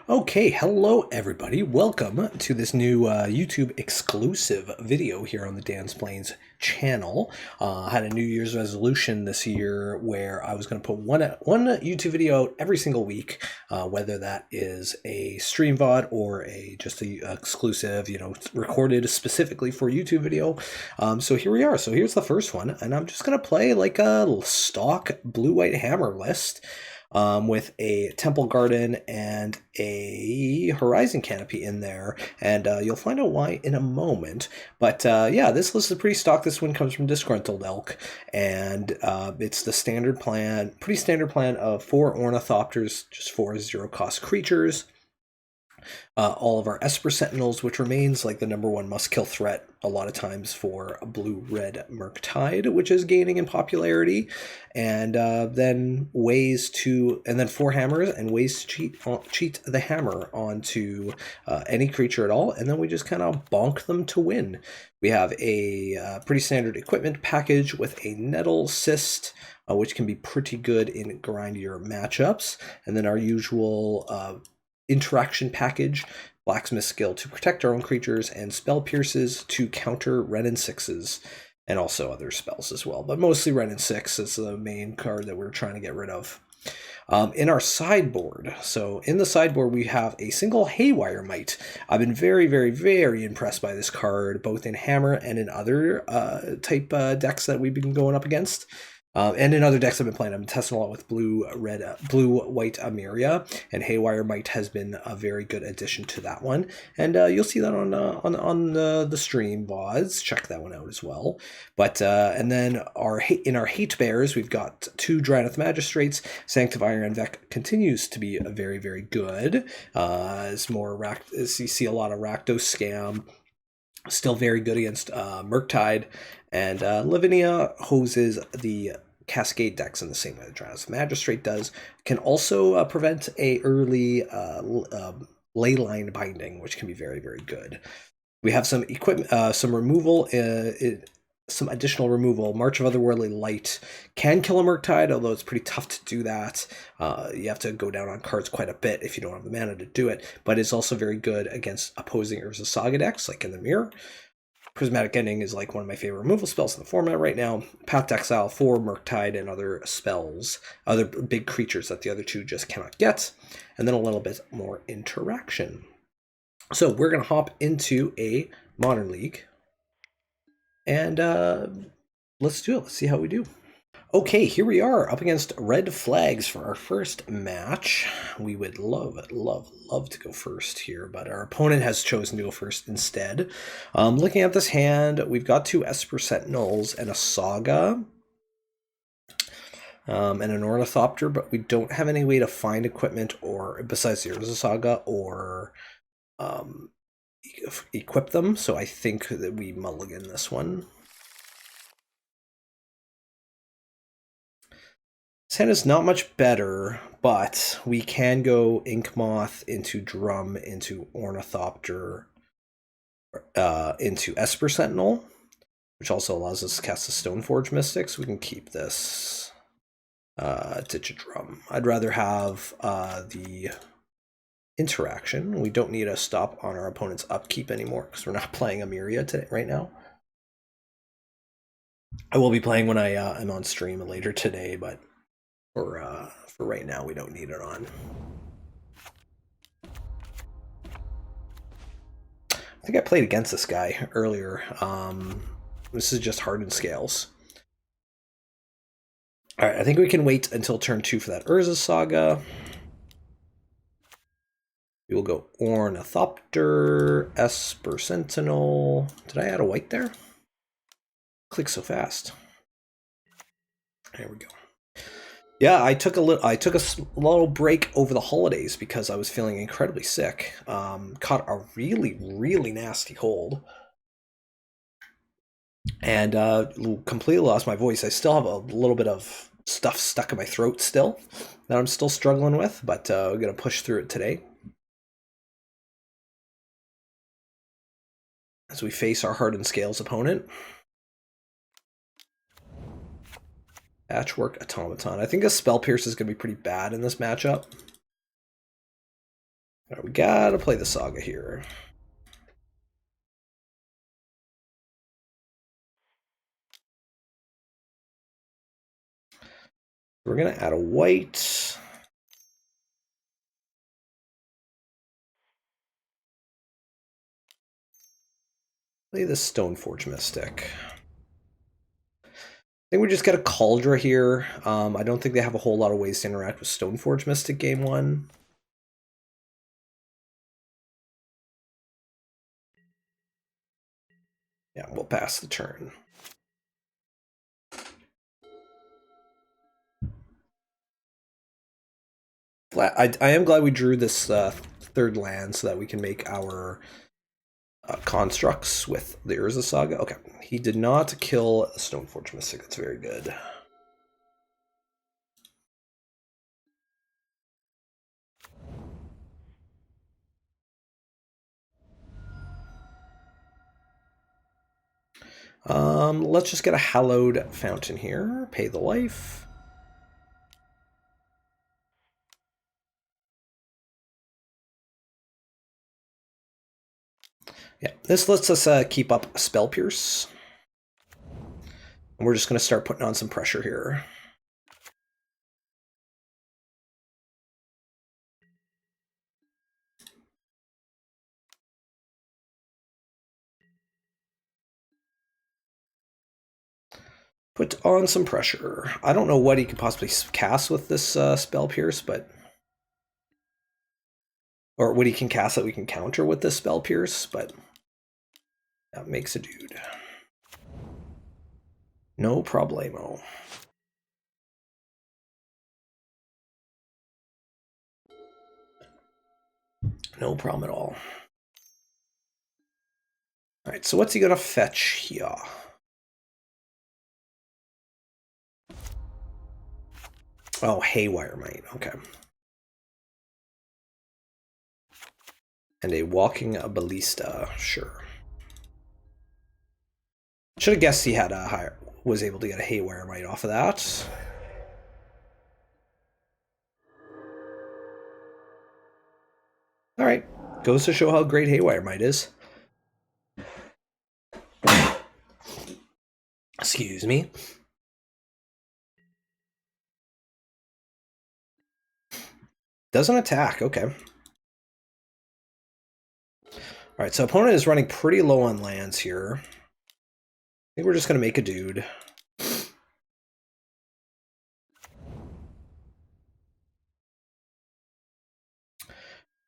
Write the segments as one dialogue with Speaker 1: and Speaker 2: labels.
Speaker 1: Okay, hello everybody. Welcome to this new YouTube exclusive video here on the Dan's Plains channel. I had a New Year's resolution this year where I was going to put one YouTube video out every single week, whether that is a stream VOD or just a exclusive, recorded specifically for YouTube video. So here we are. So here's the first one, and I'm just going to play like a stock blue-white hammer list. With a Temple Garden and a Horizon Canopy in there, and you'll find out why in a moment. But yeah, this list is pretty stock. This one comes from Disgruntled Elk, and it's the standard plan, pretty standard plan of 4 Ornithopters, just 4 zero-cost creatures. All of our Esper Sentinels, which remains like the #1 must-kill threat a lot of times for a blue-red Murktide, which is gaining in popularity, and then 4 hammers and ways to cheat the hammer onto any creature at all, and then we just kind of bonk them to win. We have a pretty standard equipment package with a Nettle Cyst, which can be pretty good in grindier matchups, and then our usual interaction package, Blacksmith Skill to protect our own creatures, and Spell Pierces to counter Ren and 6s, and also other spells as well. But mostly Ren and 6 is the main card that we're trying to get rid of. In our sideboard, so in the sideboard we have a single Haywire Might. I've been very, very, very impressed by this card, both in Hammer and in other type decks that we've been going up against. And in other decks I've been playing, I've been testing a lot with blue-white Amiria, and Haywire Might has been a very good addition to that one. And you'll see that on the stream VODs. Check that one out as well. But and then in our Hate Bears, we've got 2 Drannith Magistrates. Sanctifier and Vec continues to be very, very good. As you see a lot of Rakdos Scam. Still very good against Murktide, and Lavinia hoses the Cascade decks in the same way the Drannith Magistrate does. Can also prevent a early Leyline Binding, which can be very, very good. We have some equipment, some removal, some additional removal. March of Otherworldly Light can kill a Murktide, although it's pretty tough to do that. You have to go down on cards quite a bit if you don't have the mana to do it, but it's also very good against opposing Urza Saga decks, like in the Mirror. Prismatic Ending is like one of my favorite removal spells in the format right now. Path to Exile for Murktide and other spells, other big creatures that the other 2 just cannot get. And then a little bit more interaction. So we're going to hop into a Modern League. And let's do it. Let's see how we do. Okay, here we are up against Red Flags for our first match. We would love to go first here, but our opponent has chosen to go first instead. Looking at this hand, we've got 2 Esper Sentinels and a Saga. And an Ornithopter, but we don't have any way to find equipment or besides the Urza Saga or equip them, so I think that we mulligan this one. This hand is not much better, but we can go Ink Moth into Drum, into Ornithopter, into Esper Sentinel, which also allows us to cast the Stoneforge Mystics. We can keep this Ditch a Drum. I'd rather have the interaction. We don't need a stop on our opponent's upkeep anymore because we're not playing Amiria today right now. I will be playing when I am on stream later today, but for right now we don't need it on. I think I played against this guy earlier. This is just Hardened Scales. All right, I think we can wait until turn 2 for that Urza Saga. We will go Ornithopter, Esper Sentinel. Did I add a white there? Click so fast. There we go. Yeah, I took a little break over the holidays because I was feeling incredibly sick. Caught a really, really nasty cold. And completely lost my voice. I still have a little bit of stuff stuck in my throat still that I'm still struggling with, but we're going to push through it today. As we face our Hardened Scales opponent. Patchwork Automaton. I think a Spell Pierce is going to be pretty bad in this matchup. Right, we gotta play the Saga here. We're gonna add a white. Play the Stoneforge Mystic. I think we just got a Cauldra here. I don't think they have a whole lot of ways to interact with Stoneforge Mystic game one. Yeah, we'll pass the turn. I am glad we drew this third land so that we can make our constructs with the Urza Saga. Okay, he did not kill the Stoneforge Mystic. That's very good. Let's just get a Hallowed Fountain here. Pay the life. Yeah, this lets us keep up Spell Pierce. And we're just going to start putting on some pressure here. Put on some pressure. I don't know what he could possibly cast with this Spell Pierce, but... Or what he can cast that we can counter with this Spell Pierce, but... That makes a dude. No problemo. No problem at all. Alright, so what's he gonna fetch here? Oh, Haywire Might, okay. And a Walking Ballista, sure. Should have guessed he had a higher, was able to get a Haywire Might off of that. Alright, goes to show how great Haywire Might is. Excuse me. Doesn't attack, okay. Alright, so opponent is running pretty low on lands here. I think we're just going to make a dude. I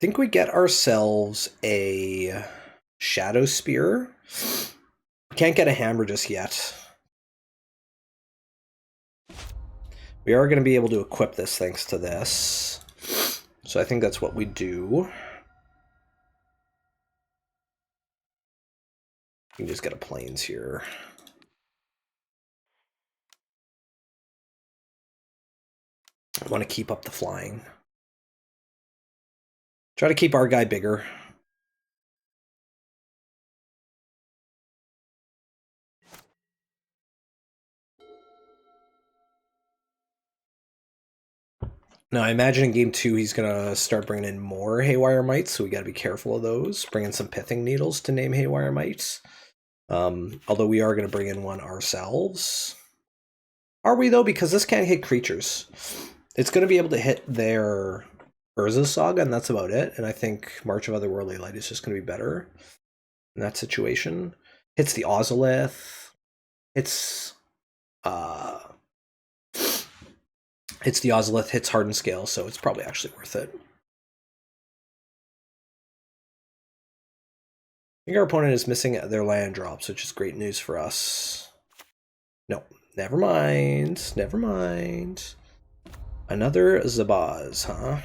Speaker 1: think we get ourselves a Shadow Spear. We can't get a hammer just yet. We are going to be able to equip this thanks to this. So I think that's what we do. You can just get a plains here. I want to keep up the flying. Try to keep our guy bigger. Now, I imagine in game 2 he's going to start bringing in more Haywire Mites, so we got to be careful of those. Bring in some Pithing Needles to name Haywire Mites. Although we are going to bring in one ourselves. Are we, though? Because this can't hit creatures. It's going to be able to hit their Urza Saga, and that's about it. And I think March of Otherworldly Light is just going to be better in that situation. Hits the Ozolith. It's the Ozolith, hits Hardened Scale, so it's probably actually worth it. I think our opponent is missing their land drops, which is great news for us. No, never mind. Never mind. Another Zabaz, huh?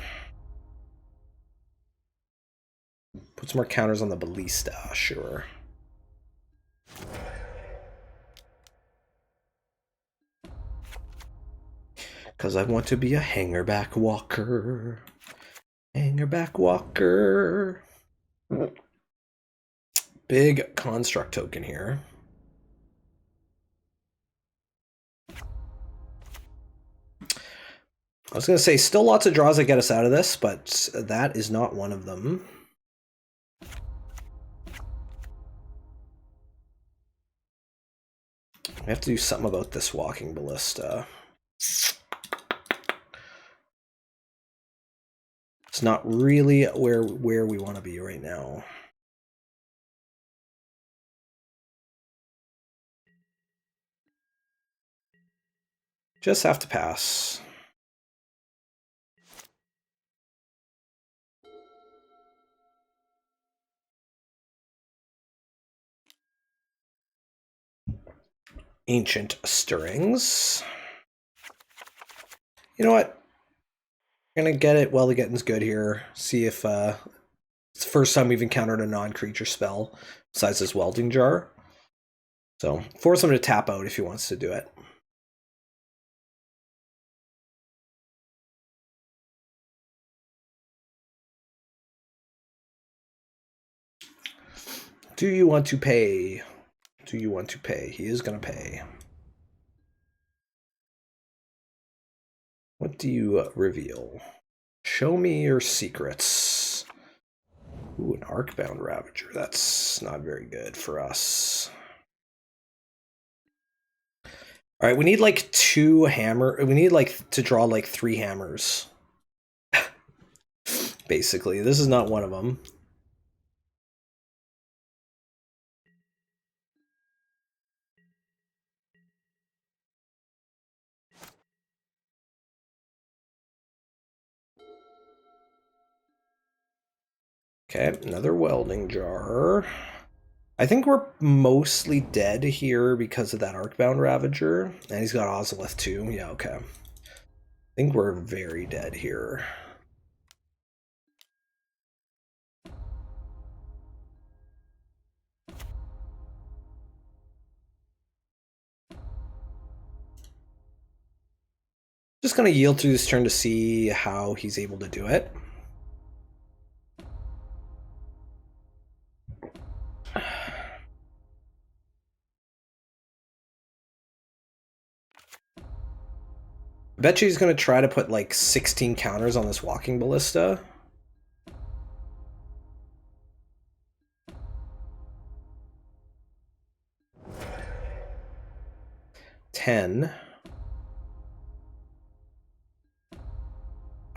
Speaker 1: Put some more counters on the Ballista, sure. Because I want to be a hangerback walker. Hangerback walker. Big construct token here. I was going to say, still lots of draws that get us out of this, but that is not one of them. We have to do something about this walking ballista. It's not really where we want to be right now. Just have to pass. Ancient Stirrings. You know what? We're gonna get it while the getting's good here. See if it's the first time we've encountered a non-creature spell besides this Welding Jar. So force him to tap out if he wants to do it. Do you want to pay? Do you want to pay? He is going to pay. What do you reveal? Show me your secrets. Ooh, an Arcbound Ravager. That's not very good for us. All right, we need like 2 hammer. We need like to draw like 3 hammers. Basically, this is not one of them. Okay, another Welding Jar. I think we're mostly dead here because of that Arcbound Ravager. And he's got Ozolith too. Yeah, okay. I think we're very dead here. Just going to yield through this turn to see how he's able to do it. I bet you he's going to try to put like 16 counters on this Walking Ballista.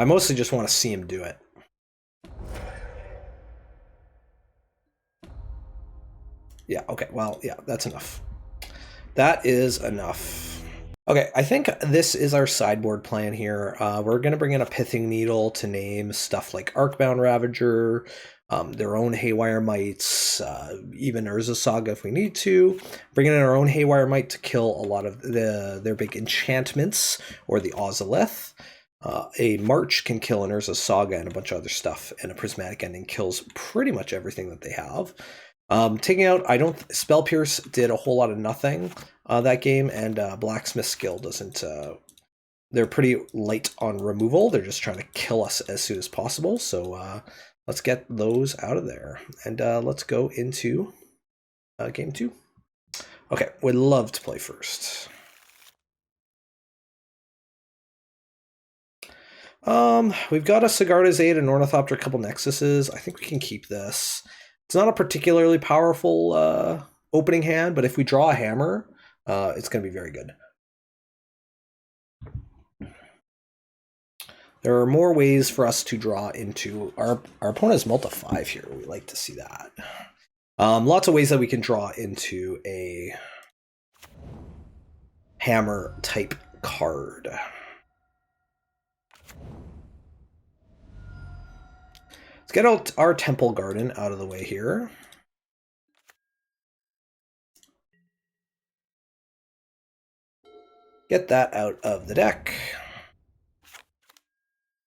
Speaker 1: I mostly just want to see him do it. Yeah, okay, well, yeah, that's enough. That is enough. Okay, I think this is our sideboard plan here. We're going to bring in a Pithing Needle to name stuff like Arcbound Ravager, their own Haywire Mites, even Urza Saga if we need to. Bringing in our own Haywire Mite to kill a lot of their big enchantments, or the Ozolith. A March can kill an Urza Saga and a bunch of other stuff, and a Prismatic Ending kills pretty much everything that they have. Taking out, Spell Pierce did a whole lot of nothing that game, and Blacksmith Skill doesn't. They're pretty light on removal. They're just trying to kill us as soon as possible. So let's get those out of there, and let's go into game 2. Okay, would love to play first. We've got a Sigarda's Aid, an Ornithopter, a couple Nexuses. I think we can keep this. It's not a particularly powerful opening hand, but if we draw a hammer, it's going to be very good. There are more ways for us to draw into. Our opponent is multi-5 here. We like to see that. Lots of ways that we can draw into a hammer type card. Let's get out our Temple Garden out of the way here. Get that out of the deck.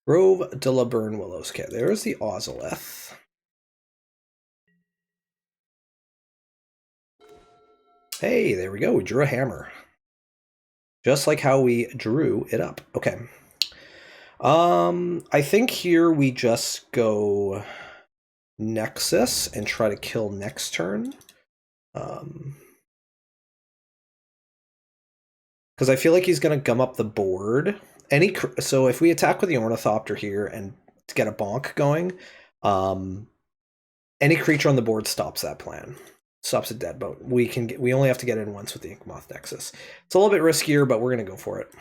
Speaker 1: Grove de la Burn Willows. Okay, there's the Ozolith. Hey, there we go. We drew a hammer. Just like how we drew it up. Okay. I think here we just go Nexus and try to kill next turn. Because I feel like he's going to gum up the board So if we attack with the Ornithopter here and to get a bonk going, any creature on the board stops that plan. Stops a deadbolt. We only have to get in once with the Inkmoth Nexus. It's a little bit riskier, but we're gonna go for it.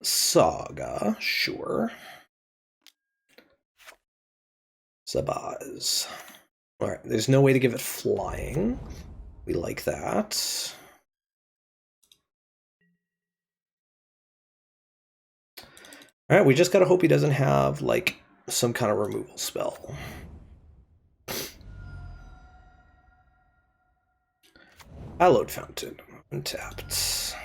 Speaker 1: Saga, sure. Zabaz. Alright, there's no way to give it flying. We like that. Alright, we just gotta hope he doesn't have, like, some kind of removal spell. Hallowed Fountain, untapped.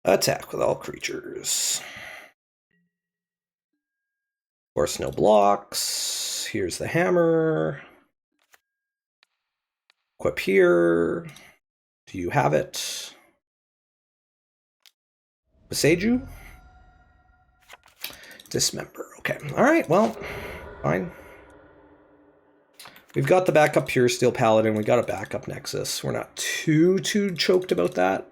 Speaker 1: Attack with all creatures. Of course, no blocks. Here's the hammer. Equip here. Do you have it? Beseju? Dismember. Okay. Alright, well, fine. We've got the backup Pure Steel Paladin. We got a backup Nexus. We're not too choked about that.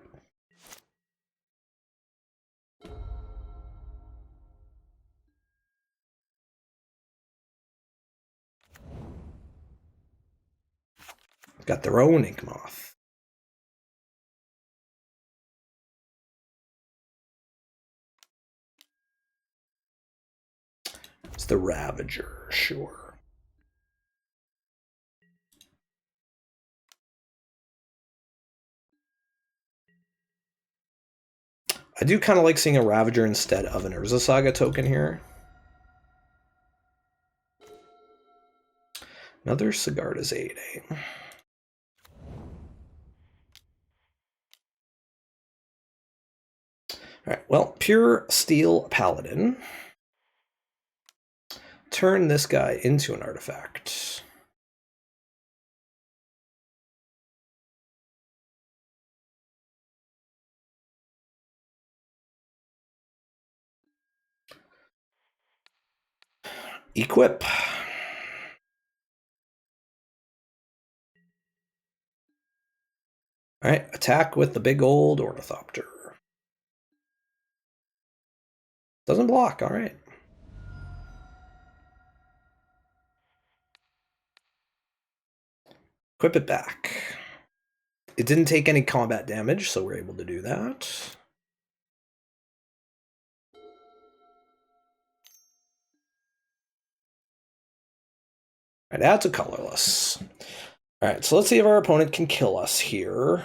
Speaker 1: Got their own Inkmoth. It's the Ravager, sure. I do kind of like seeing a Ravager instead of an Urza Saga token here. Another Sigarda's 8, eh? Alright, well, Pure Steel Paladin. Turn this guy into an artifact. Equip. Alright, attack with the big old Ornithopter. Doesn't block, alright. Equip it back. It didn't take any combat damage, so we're able to do that. Alright, that's a colorless. Alright, so let's see if our opponent can kill us here.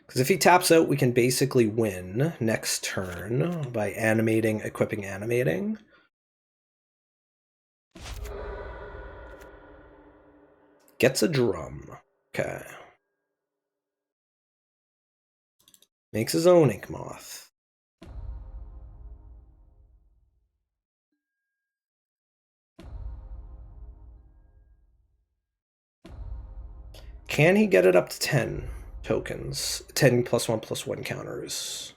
Speaker 1: Because if he taps out, we can basically win next turn by animating, equipping, animating. Gets a drum. Okay. Makes his own Inkmoth. Can he get it up to 10 tokens? 10 +1/+1 counters.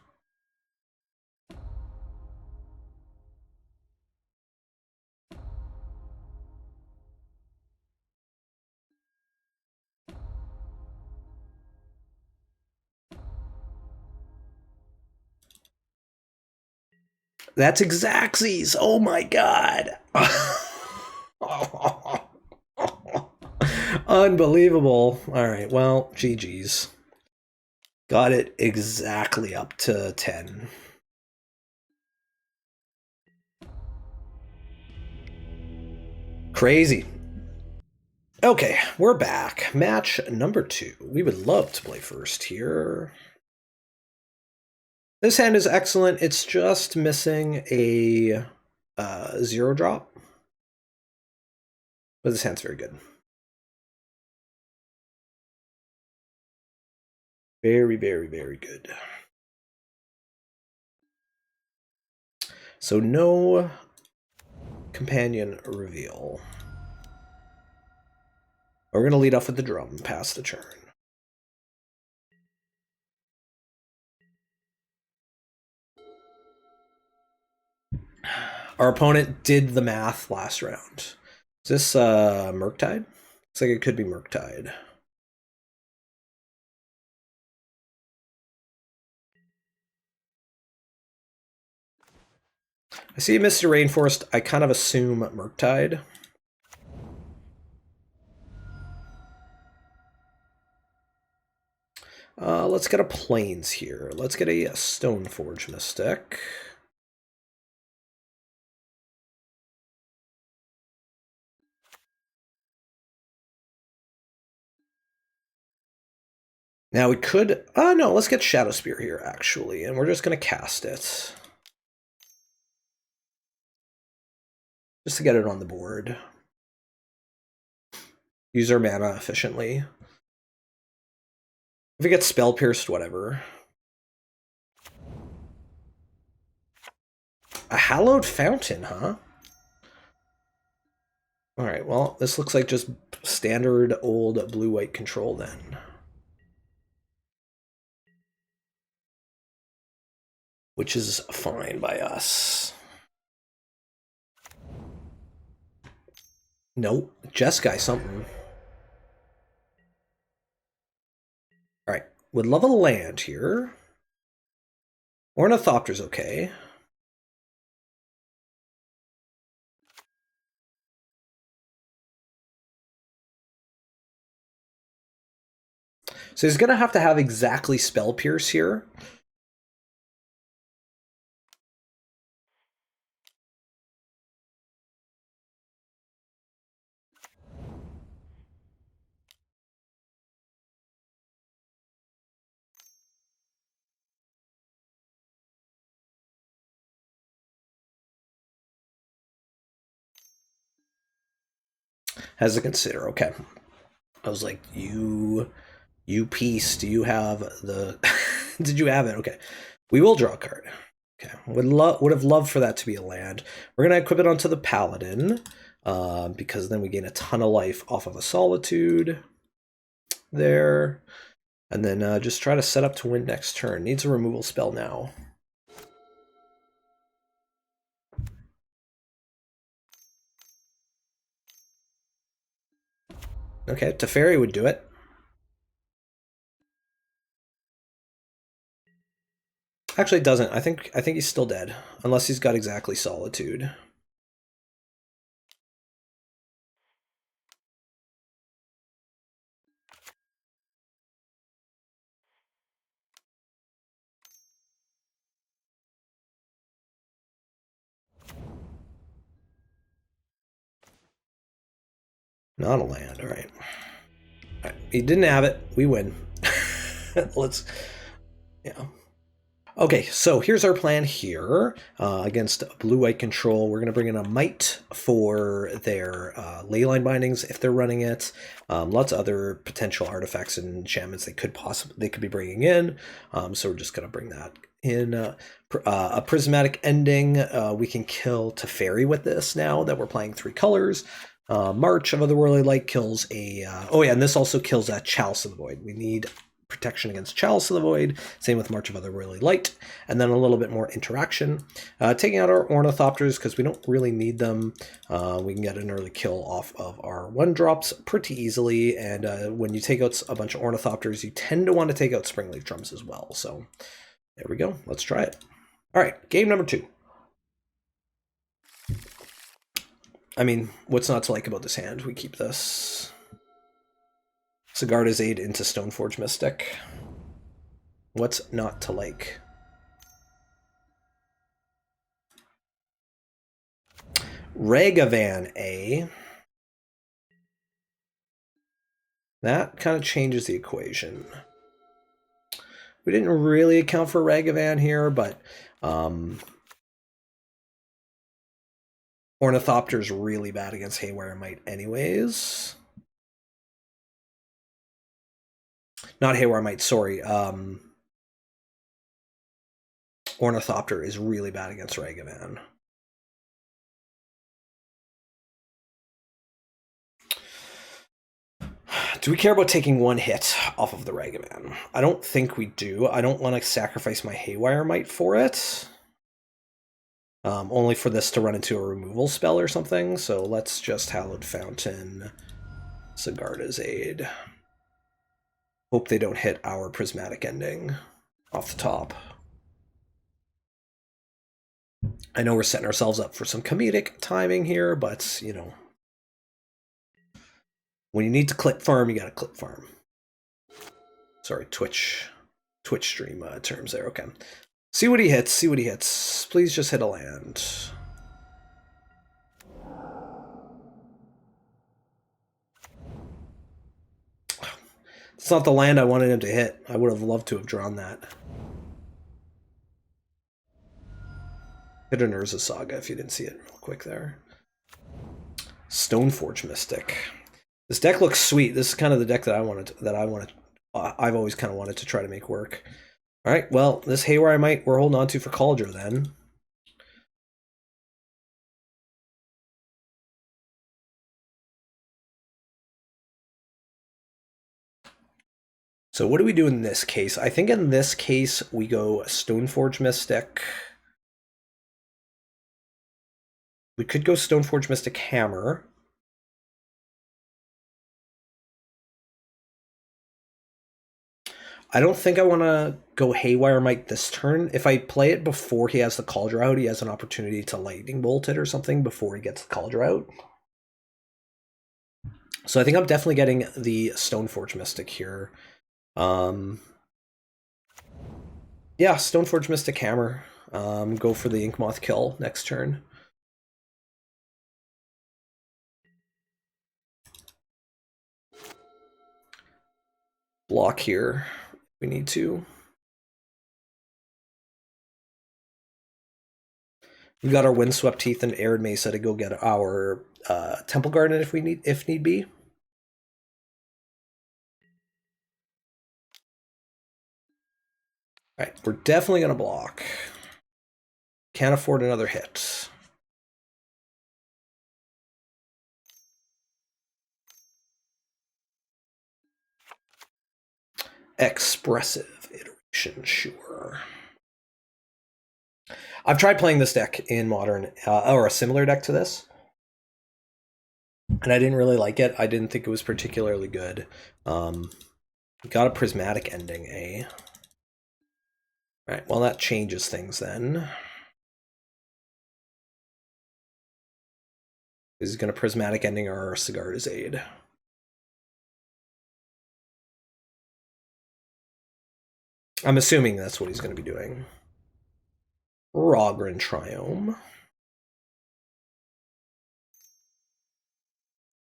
Speaker 1: That's Xaxes! Oh my god! Unbelievable. Alright, well, GG's. Got it exactly up to 10. Crazy. Okay, we're back. Match number 2. We would love to play first here. This hand is excellent. It's just missing a 0-drop. But this hand's very good. Very, very, very good. So no Companion reveal. We're going to lead off with the drum, pass the turn. Our opponent did the math last round. Is this Murktide? Looks like it could be Murktide. I see Mr. Rainforest. I kind of assume Murktide. Let's get a Plains here. Let's get a Stoneforge Mystic. Now we could... no, let's get Shadow Spear here, actually. And we're just going to cast it. Just to get it on the board. Use our mana efficiently. If it gets Spell Pierced, whatever. A Hallowed Fountain, huh? Alright, well, this looks like just standard old blue-white control then. Which is fine by us. Nope, Jeskai something. Alright, would love a land here. Ornithopter's okay. So he's going to have exactly Spell Pierce here. Has to consider, okay. I was like, you piece, do you have the... Did you have it? Okay. We will draw a card. Okay. Would have loved for that to be a land. We're going to equip it onto the Paladin, because then we gain a ton of life off of a Solitude there. And then just try to set up to win next turn. Needs a removal spell now. Okay, Teferi would do it. Actually, it doesn't. I think he's still dead, unless he's got exactly Solitude. Not a land. All right. He didn't have it. We win. Let's. Yeah. Okay, so here's our plan here. Against blue-white control, we're going to bring in a Might for their Leyline Bindings if they're running it. Lots of other potential artifacts and enchantments they could be bringing in. So we're just going to bring that in. A Prismatic Ending. We can kill Teferi with this now that we're playing 3 colors. March of Otherworldly Light kills a... oh yeah, and this also kills a Chalice of the Void. We need protection against Chalice of the Void, same with March of Otherworldly Light, and then a little bit more interaction. Taking out our Ornithopters because we don't really need them. We can get an early kill off of our 1-drops pretty easily, and when you take out a bunch of Ornithopters, you tend to want to take out Springleaf Drums as well. So there we go. Let's try it. All right, game number 2. I mean, what's not to like about this hand? We keep this. Sigarda's Aid into Stoneforge Mystic. What's not to like? Ragavan A. That kind of changes the equation. We didn't really account for Ragavan here, but Ornithopter's really bad against Haywire Might anyways. Not Haywire Might, sorry. Ornithopter is really bad against Ragavan. Do we care about taking one hit off of the Ragavan? I don't think we do. I don't want to sacrifice my Haywire Might for it. Only for this to run into a removal spell or something. So let's just Hallowed Fountain, Sigarda's Aid. Hope they don't hit our Prismatic Ending off the top. I know we're setting ourselves up for some comedic timing here, but, you know, when you need to click farm, you gotta click farm. Sorry, Twitch stream terms there. Okay. See what he hits, see what he hits. Please just hit a land. It's not the land I wanted him to hit. I would have loved to have drawn that. Hit an Urza Saga if you didn't see it real quick there. Stoneforge Mystic. This deck looks sweet. This is kind of the deck that I've always kind of wanted to try to make work. All right, well, this Haywire Might we're holding on to for Cauldron then. So what do we do in this case? I think in this case we go Stoneforge Mystic. We could go Stoneforge Mystic Hammer. I don't think I want to go Haywire Might this turn. If I play it before he has the Cauldron out, he has an opportunity to Lightning Bolt it or something before he gets the Cauldron out. So I think I'm definitely getting the Stoneforge Mystic here. Yeah, Stoneforge Mystic Hammer. Go for the Inkmoth kill next turn. Block here. We need to. We got our Windswept Teeth and Arid Mesa to go get our Temple Garden if need be. All right, we're definitely gonna block. Can't afford another hit. Expressive Iteration, sure. I've tried playing this deck in Modern, or a similar deck to this, and I didn't really like it. I didn't think it was particularly good. Got a Prismatic Ending, eh? All right, well, that changes things then. This is going to Prismatic Ending our Sigarda's Aid. I'm assuming that's what he's going to be doing. Rogran Triome.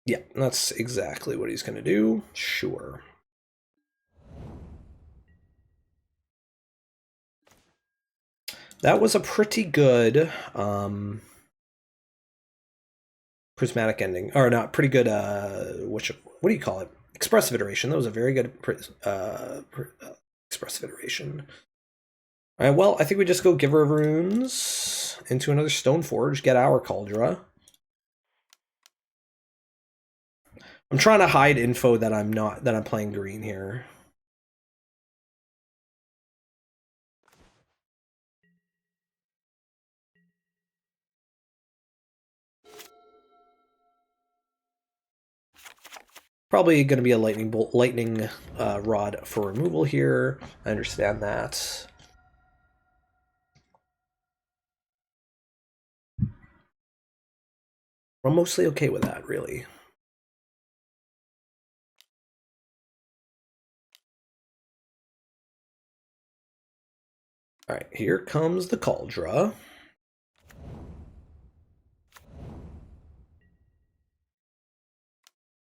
Speaker 1: Yeah, that's exactly what he's going to do. Sure. That was a pretty good Prismatic Ending. Or not, pretty good, what do you call it? Expressive Iteration. That was a very good Expressive Iteration. All right, well, I think we just go Giver of Runes into another Stoneforge, get our Cauldron. I'm trying to hide info that I'm playing green here. Probably going to be a lightning rod for removal here. I understand that. I'm mostly okay with that, really. All right, here comes the Cauldron.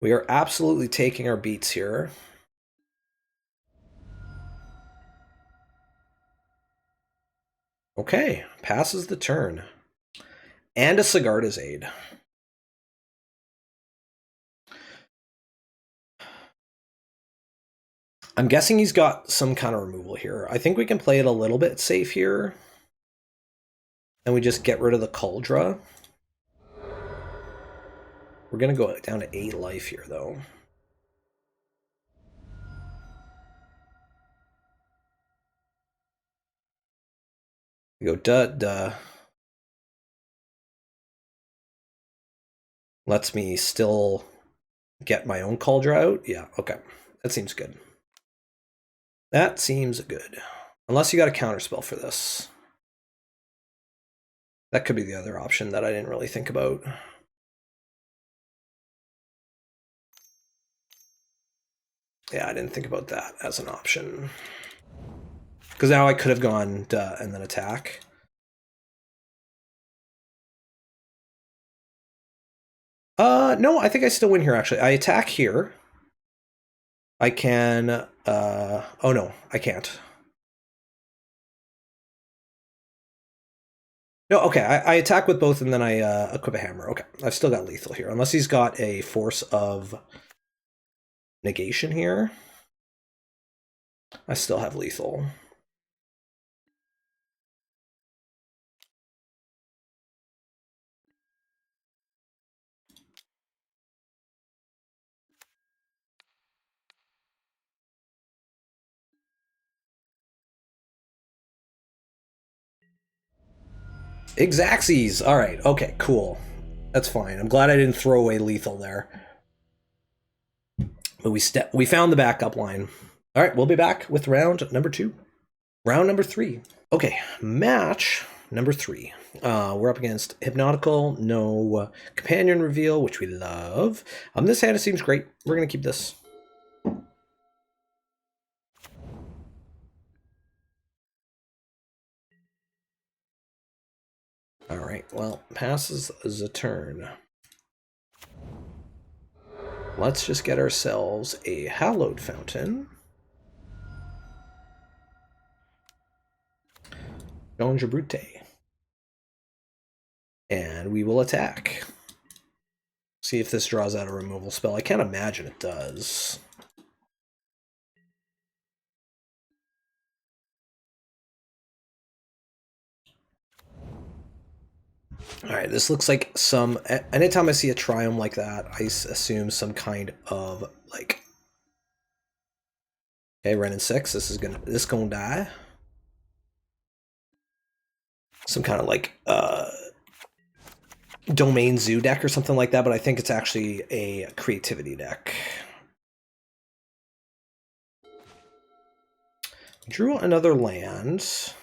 Speaker 1: We are absolutely taking our beats here. Okay, passes the turn. And a Sigarda's Aid. I'm guessing he's got some kind of removal here. I think we can play it a little bit safe here. And we just get rid of the Cauldron. We're going to go down to 8 life here, though. We go duh duh. Lets me still get my own Cauldron out. Yeah, okay. That seems good. That seems good. Unless you got a counterspell for this. That could be the other option that I didn't really think about. Yeah, I didn't think about that as an option. Because now I could have gone duh and then attack. No, I think I still win here, actually. I attack here. I can, oh no, I can't. No, okay, I attack with both and then I equip a hammer. Okay, I've still got lethal here. Unless he's got a force of negation here. I still have lethal. Exacxies! Alright, okay, cool. That's fine. I'm glad I didn't throw away lethal there. But we found the backup line. Alright, we'll be back with round number 2. Round number 3. Okay, match number 3. We're up against Hypnotical, no companion reveal, which we love. This hand seems great. We're going to keep this. Alright, well, passes the turn. Let's just get ourselves a Hallowed Fountain. Danger Brute. And we will attack. See if this draws out a removal spell. I can't imagine it does. Alright, this looks like some... Anytime I see a Triumph like that, I assume some kind of, like... Okay, Renin 6, this is gonna die. Some kind of, like, Domain Zoo deck or something like that, but I think it's actually a creativity deck. Drew another land.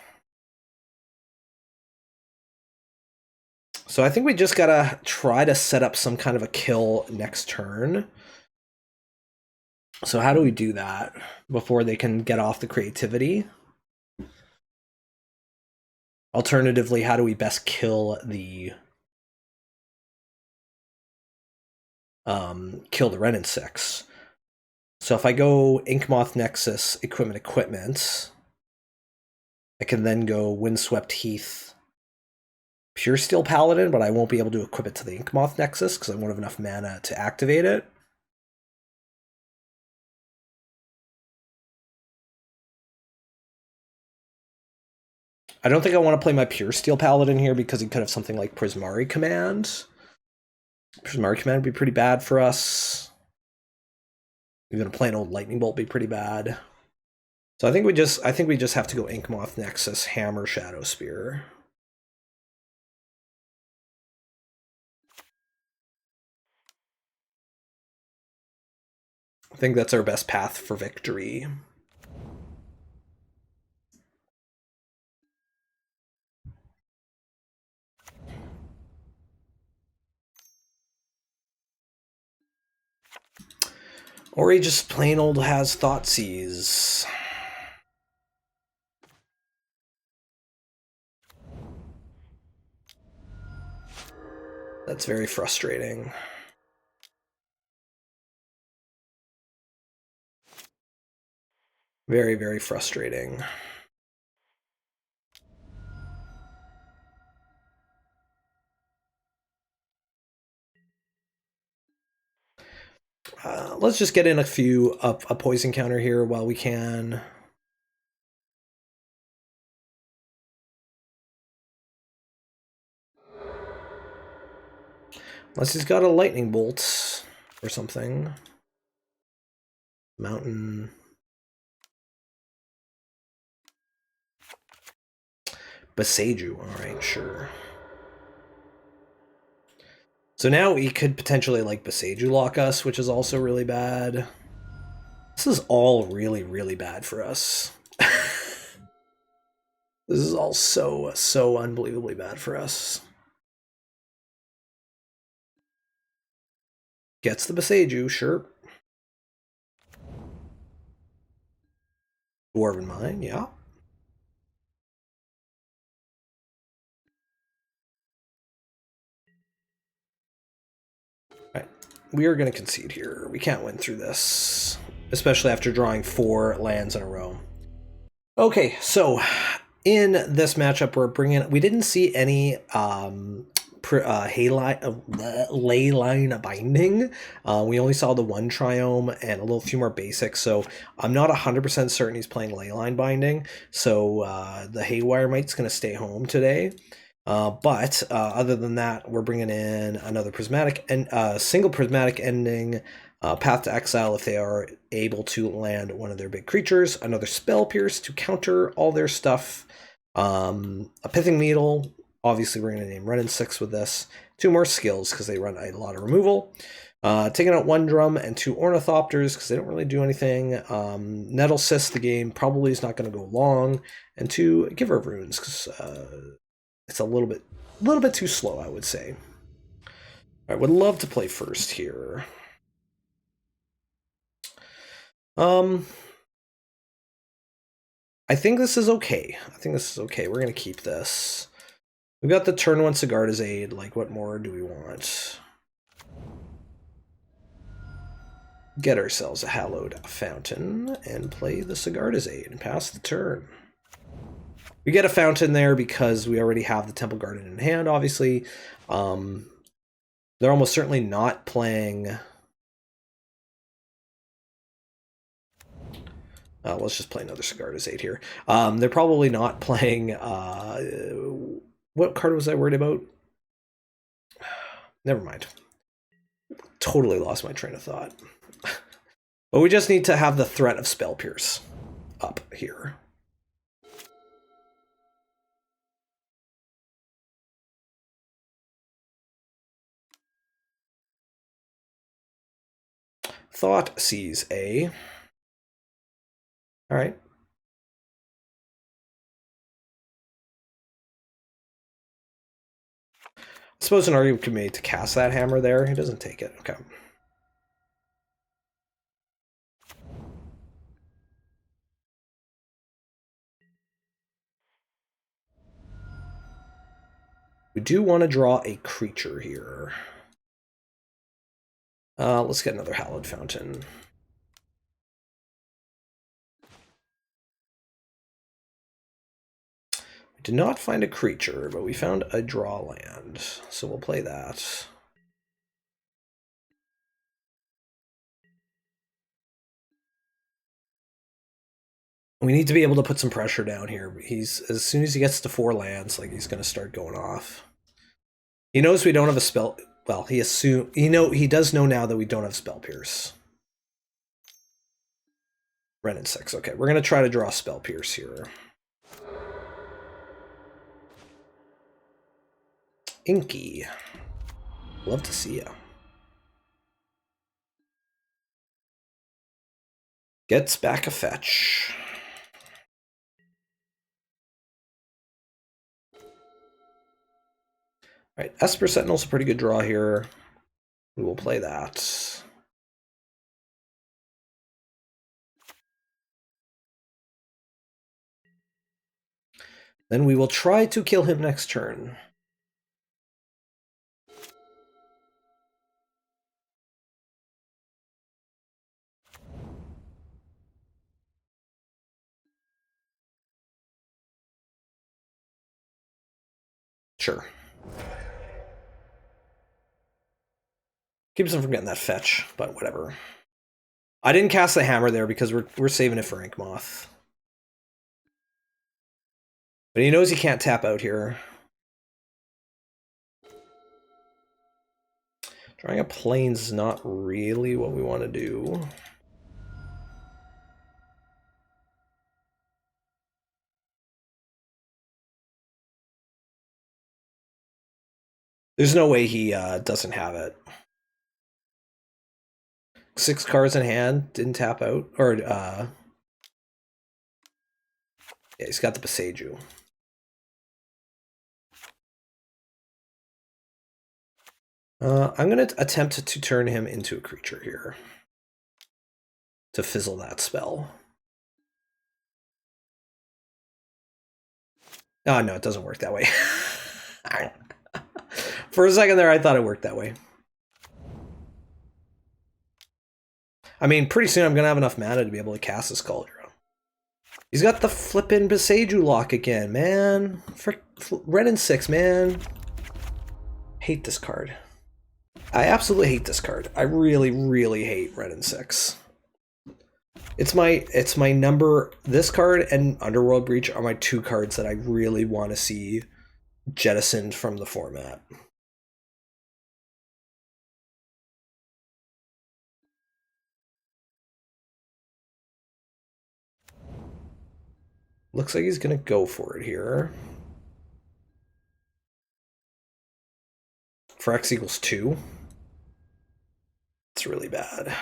Speaker 1: So I think we just gotta try to set up some kind of a kill next turn. So how do we do that before they can get off the creativity? Alternatively, how do we best kill the Renin 6? So if I go Inkmoth Nexus, equipment, I can then go Windswept Heath, Pure Steel Paladin, but I won't be able to equip it to the Inkmoth Nexus because I won't have enough mana to activate it. I don't think I want to play my Pure Steel Paladin here because he could have something like Prismari Command. Prismari Command would be pretty bad for us. Even a plain old Lightning Bolt would be pretty bad. So I think we just have to go Inkmoth Nexus, Hammer, Shadow Spear. I think that's our best path for victory. Or he just plain old has Thoughtseize. That's very frustrating. Very, very frustrating. Let's just get in a poison counter here while we can. Unless he's got a lightning bolt or something. Mountain. Beseiju. All right, sure. So now he could potentially like Beseiju lock us, which is also really bad. This is all really, really bad for us. This is all so unbelievably bad for us. Gets the Beseiju, sure. Dwarven Mine, yeah. Right. We are going to concede here. We can't win through this, especially after drawing 4 lands in a row. Okay, so in this matchup, we didn't see any ley line binding. We only saw the 1 triome and a little few more basics, so I'm not 100% certain he's playing ley line binding. So the Haywire Mite's going to stay home today. But other than that, we're bringing in another prismatic and single prismatic ending, Path to Exile if they are able to land one of their big creatures, another Spell Pierce to counter all their stuff, a Pithing Needle. Obviously, we're going to name Run 6 with this. 2 more skills because they run a lot of removal. Taking out 1 Drum and 2 Ornithopters because they don't really do anything. Nettle Cyst, the game probably is not going to go long. And 2 Giver of Runes because it's a little bit too slow, I would say. I would love to play first here. I think this is okay. We're going to keep this. We've got the turn 1 Sigarda's Aid. Like, what more do we want? Get ourselves a Hallowed Fountain and play the Sigarda's Aid and pass the turn. We get a Fountain there because we already have the Temple Garden in hand, obviously. They're almost certainly not playing... let's just play another Sigarda's Aid here. They're probably not playing... what card was I worried about? Never mind. Totally lost my train of thought. But we just need to have the threat of Spell Pierce up here. Thought sees a... All right. I suppose an argument could be made to cast that hammer there. He doesn't take it. Okay. We do want to draw a creature here. Let's get another Hallowed Fountain. We did not find a creature, but we found a draw land, so we'll play that. We need to be able to put some pressure down here. As soon as he gets to 4 lands, like, he's going to start going off. He knows we don't have a spell. Well, he does know now that we don't have Spell Pierce. Ren 6. Okay, we're going to try to draw Spell Pierce here. Inky. Love to see ya. Gets back a fetch. All right, Esper Sentinel's a pretty good draw here. We will play that. Then we will try to kill him next turn. Sure. Keeps him from getting that fetch, but whatever. I didn't cast the hammer there because we're saving it for Ink Moth. But he knows he can't tap out here. Drawing a plane's not really what we want to do. There's no way he doesn't have it. 6 cards in hand, didn't tap out. Or, yeah, he's got the Beseiju. I'm going to attempt to turn him into a creature here. To fizzle that spell. Oh, no, it doesn't work that way. For a second there, I thought it worked that way. I mean, pretty soon I'm going to have enough mana to be able to cast this Cauldron. He's got the flippin' Beseiju lock again, man. Red and 6, man. Hate this card. I absolutely hate this card. I really, really hate Red and 6. It's my number. This card and Underworld Breach are my 2 cards that I really want to see jettisoned from the format. Looks like he's gonna go for it here. For X equals 2. It's really bad.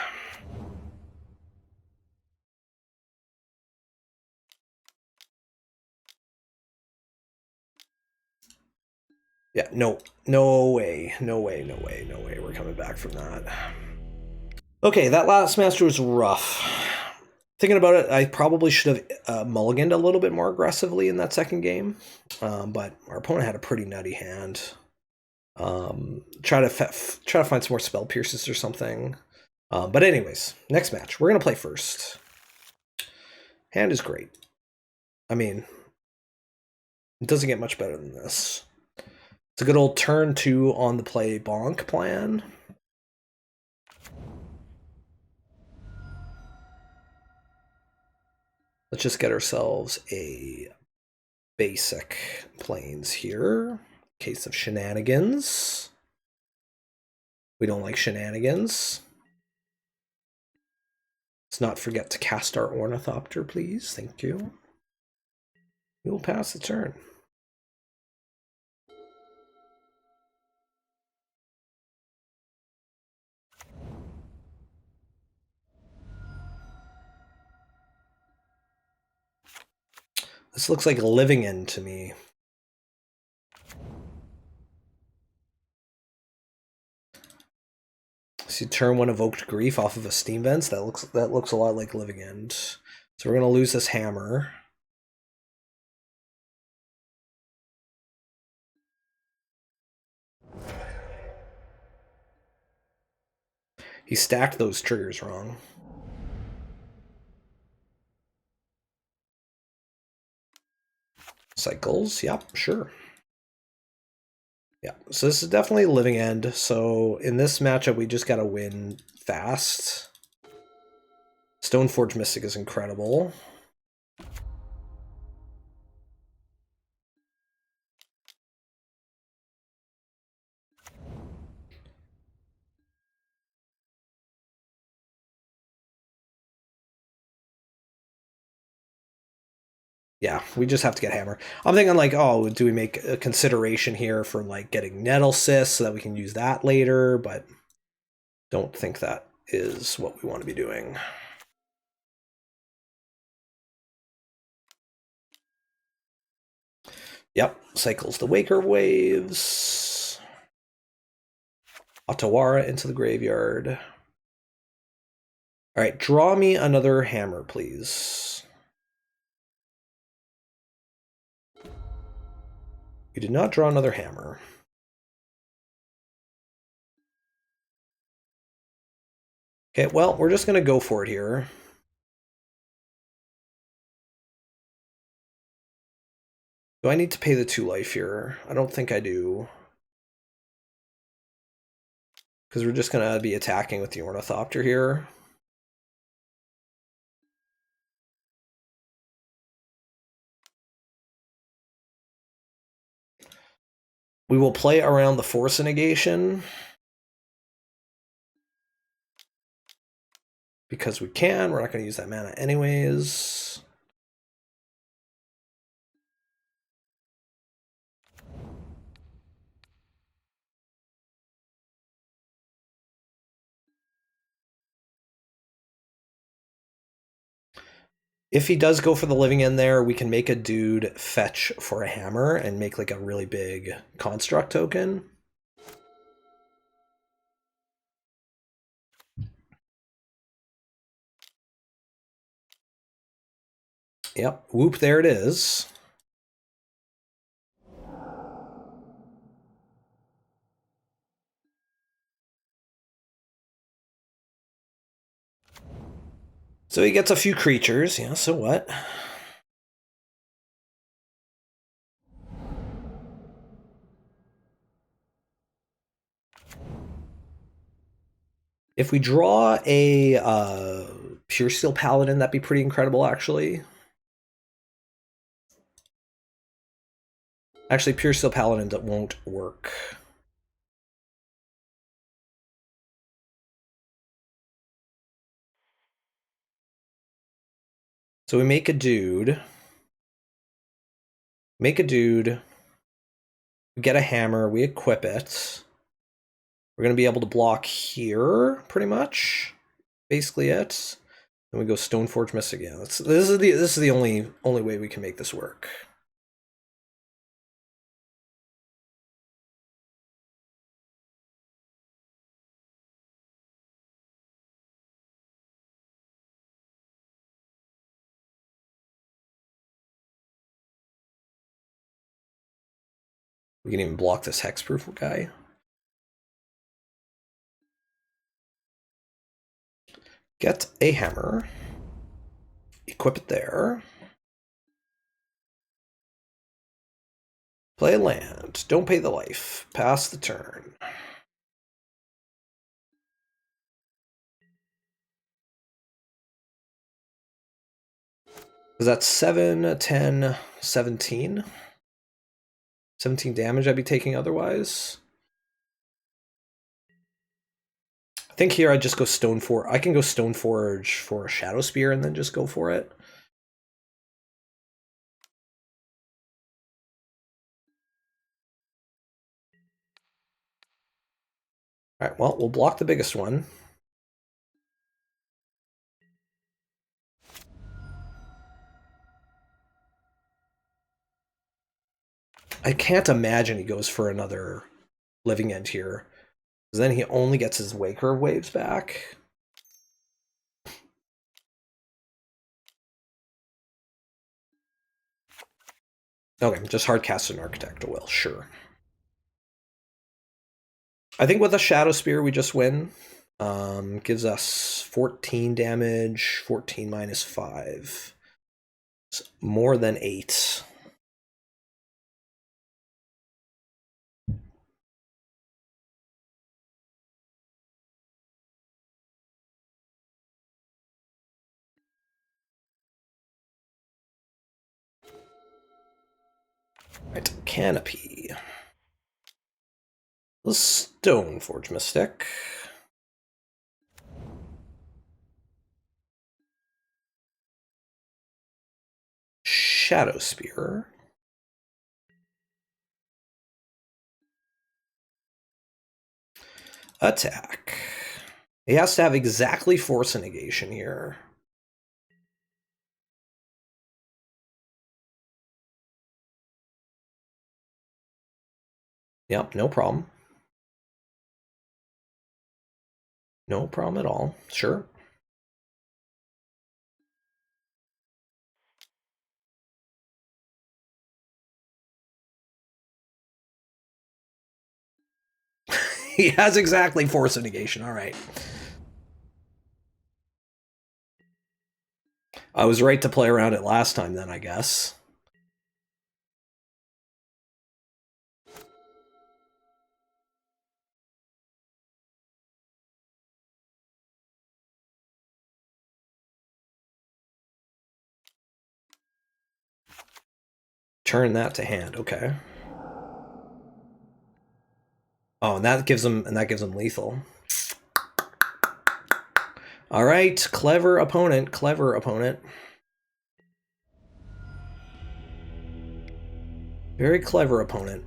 Speaker 1: Yeah, no way, no way, no way, no way. We're coming back from that. Okay, that last match was rough. Thinking about it, I probably should have mulliganed a little bit more aggressively in that second game, but our opponent had a pretty nutty hand. Try to find some more spell pierces or something. But anyways, next match we're gonna play first. Hand is great. I mean, it doesn't get much better than this. It's a good old turn 2 on the play bonk plan. Let's just get ourselves a basic planes here. Case of shenanigans. We don't like shenanigans. Let's not forget to cast our Ornithopter, please. Thank you. We will pass the turn. This looks like a living end to me. See, turn 1 evoked grief off of a steam vents. That looks a lot like living end. So we're gonna lose this hammer. He stacked those triggers wrong. Cycles, yep, sure. Yeah, so this is definitely living end. So in this matchup, we just gotta win fast. Stoneforge Mystic is incredible. Yeah, we just have to get hammer. I'm thinking like, oh, do we make a consideration here for like getting Nettle Cyst so that we can use that later? But don't think that is what we want to be doing. Yep, cycles the Waker Waves. Otawara into the graveyard. All right, draw me another hammer, please. You did not draw another hammer. Okay, well, we're just going to go for it here. Do I need to pay the 2 life here? I don't think I do. Because we're just going to be attacking with the Ornithopter here. We will play around the Force Negation. Because we can. We're not going to use that mana anyways. If he does go for the living end there, we can make a dude fetch for a hammer and make like a really big construct token. Yep, whoop, there it is. So he gets a few creatures, yeah, so what? If we draw a Pure Steel Paladin, that'd be pretty incredible, actually. Actually, Pure Steel Paladin that won't work. So we make a dude. Make a dude. We get a hammer. We equip it. We're going to be able to block here, pretty much. Basically it. Then we go Stoneforge Mystic. Yeah, this is the only way we can make this work. We can even block this hexproof guy. Get a hammer. Equip it there. Play a land. Don't pay the life. Pass the turn. Is that 7, 10, 17? 17 damage I'd be taking otherwise. I think here I'd just go Stoneforge. I can go Stoneforge for a Shadow Spear and then just go for it. Alright, well, we'll block the biggest one. I can't imagine he goes for another living end here. Because then he only gets his Waker Waves back. Okay, just hard cast an Architect will, sure. I think with a Shadow Spear we just win. Gives us 14 damage, 14 minus 5. It's more than 8. Right, Canopy. The Stoneforge Mystic. Shadow Spear. Attack. He has to have exactly Force and Negation here. Yep, no problem. No problem at all. Sure. He has exactly Force and Negation. All right. I was right to play around it last time then, I guess. Turn that to hand. Okay. Oh, and that gives him lethal. All right, clever opponent, clever opponent. Very clever opponent.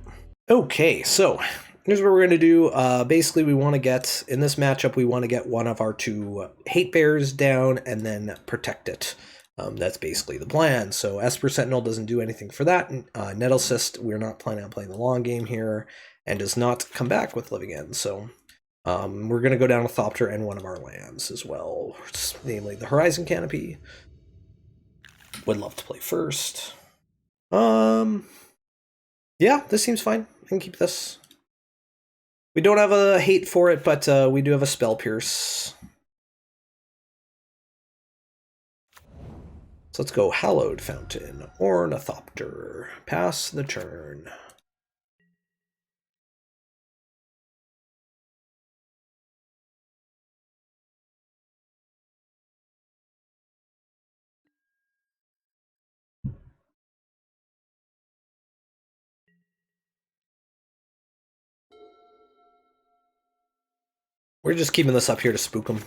Speaker 1: Okay, so here's what we're going to do. Basically, we want to get, in this matchup, we want to get one of our two hate bears down and then protect it. That's basically the plan. So Esper Sentinel doesn't do anything for that. Nettle Cyst, we're not planning on playing the long game here, and does not come back with Living End. So we're going to go down with Thopter and one of our lands as well, namely the Horizon Canopy. Would love to play first. Yeah, this seems fine. I can keep this. We don't have a hate for it, but we do have a Spell Pierce. So let's go Hallowed Fountain, Ornithopter. Pass the turn. We're just keeping this up here to spook them.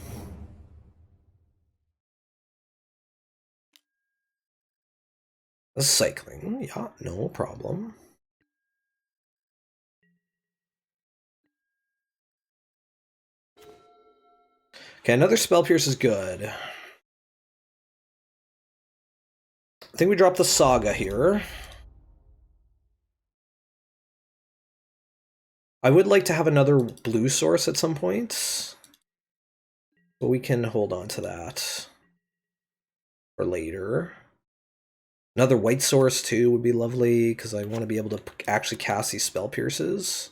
Speaker 1: Cycling, yeah, no problem. Okay, another Spell Pierce is good. I think we drop the Saga here. I would like to have another blue source at some point, but we can hold on to that for later. Another white source too would be lovely, because I want to be able to actually cast these Spell Pierces.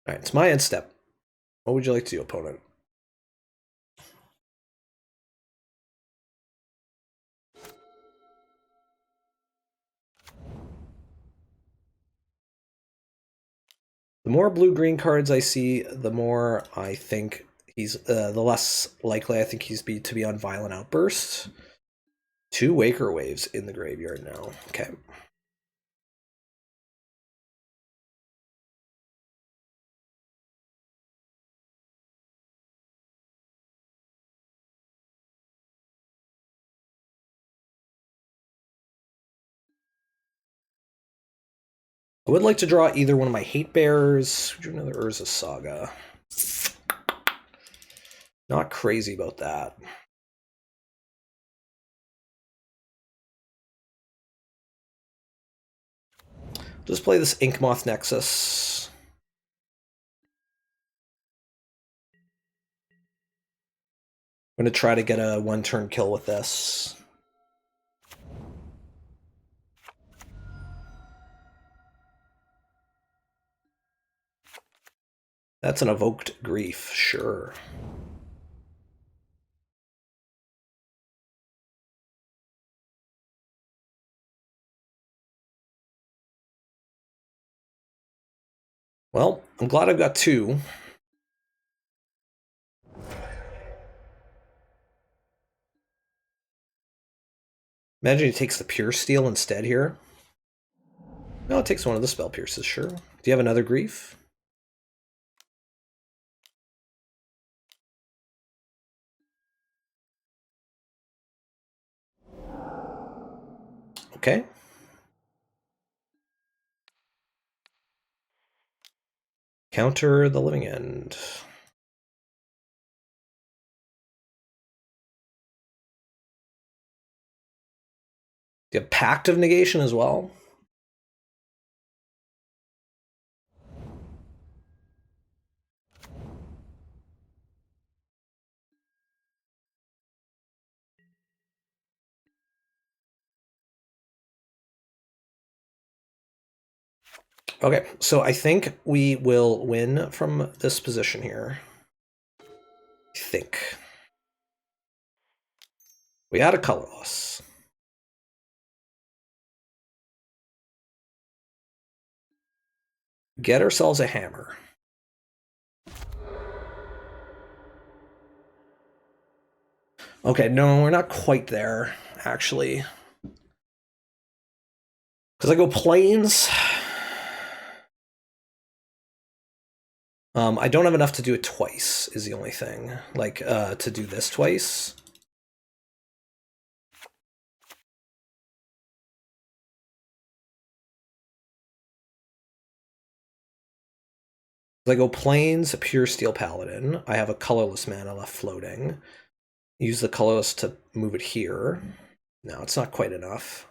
Speaker 1: Alright, it's my end step. What would you like to do, opponent? The more blue-green cards I see, the more I think he's the less likely I think he's to be on Violent Outburst. 2 Waker Waves in the graveyard now. Okay. I would like to draw either one of my Hate Bears. Do another Urza Saga. Not crazy about that. Just play this Inkmoth Nexus. I'm going to try to get a 1-turn kill with this. That's an Evoked Grief, sure. Well, I'm glad I've got 2. Imagine he takes the Pure Steel instead here. No, it takes one of the Spell Pierces, sure. Do you have another Grief? Okay. Counter the Living End. Do you have Pact of Negation as well? Okay, so I think we will win from this position here. I think. We got a colorless. Get ourselves a hammer. Okay, no, we're not quite there, actually. Because I go planes. I don't have enough to do it twice, is the only thing. Like, to do this twice. I go plains, pure steel paladin. I have a colorless mana left floating. Use the colorless to move it here. No, it's not quite enough.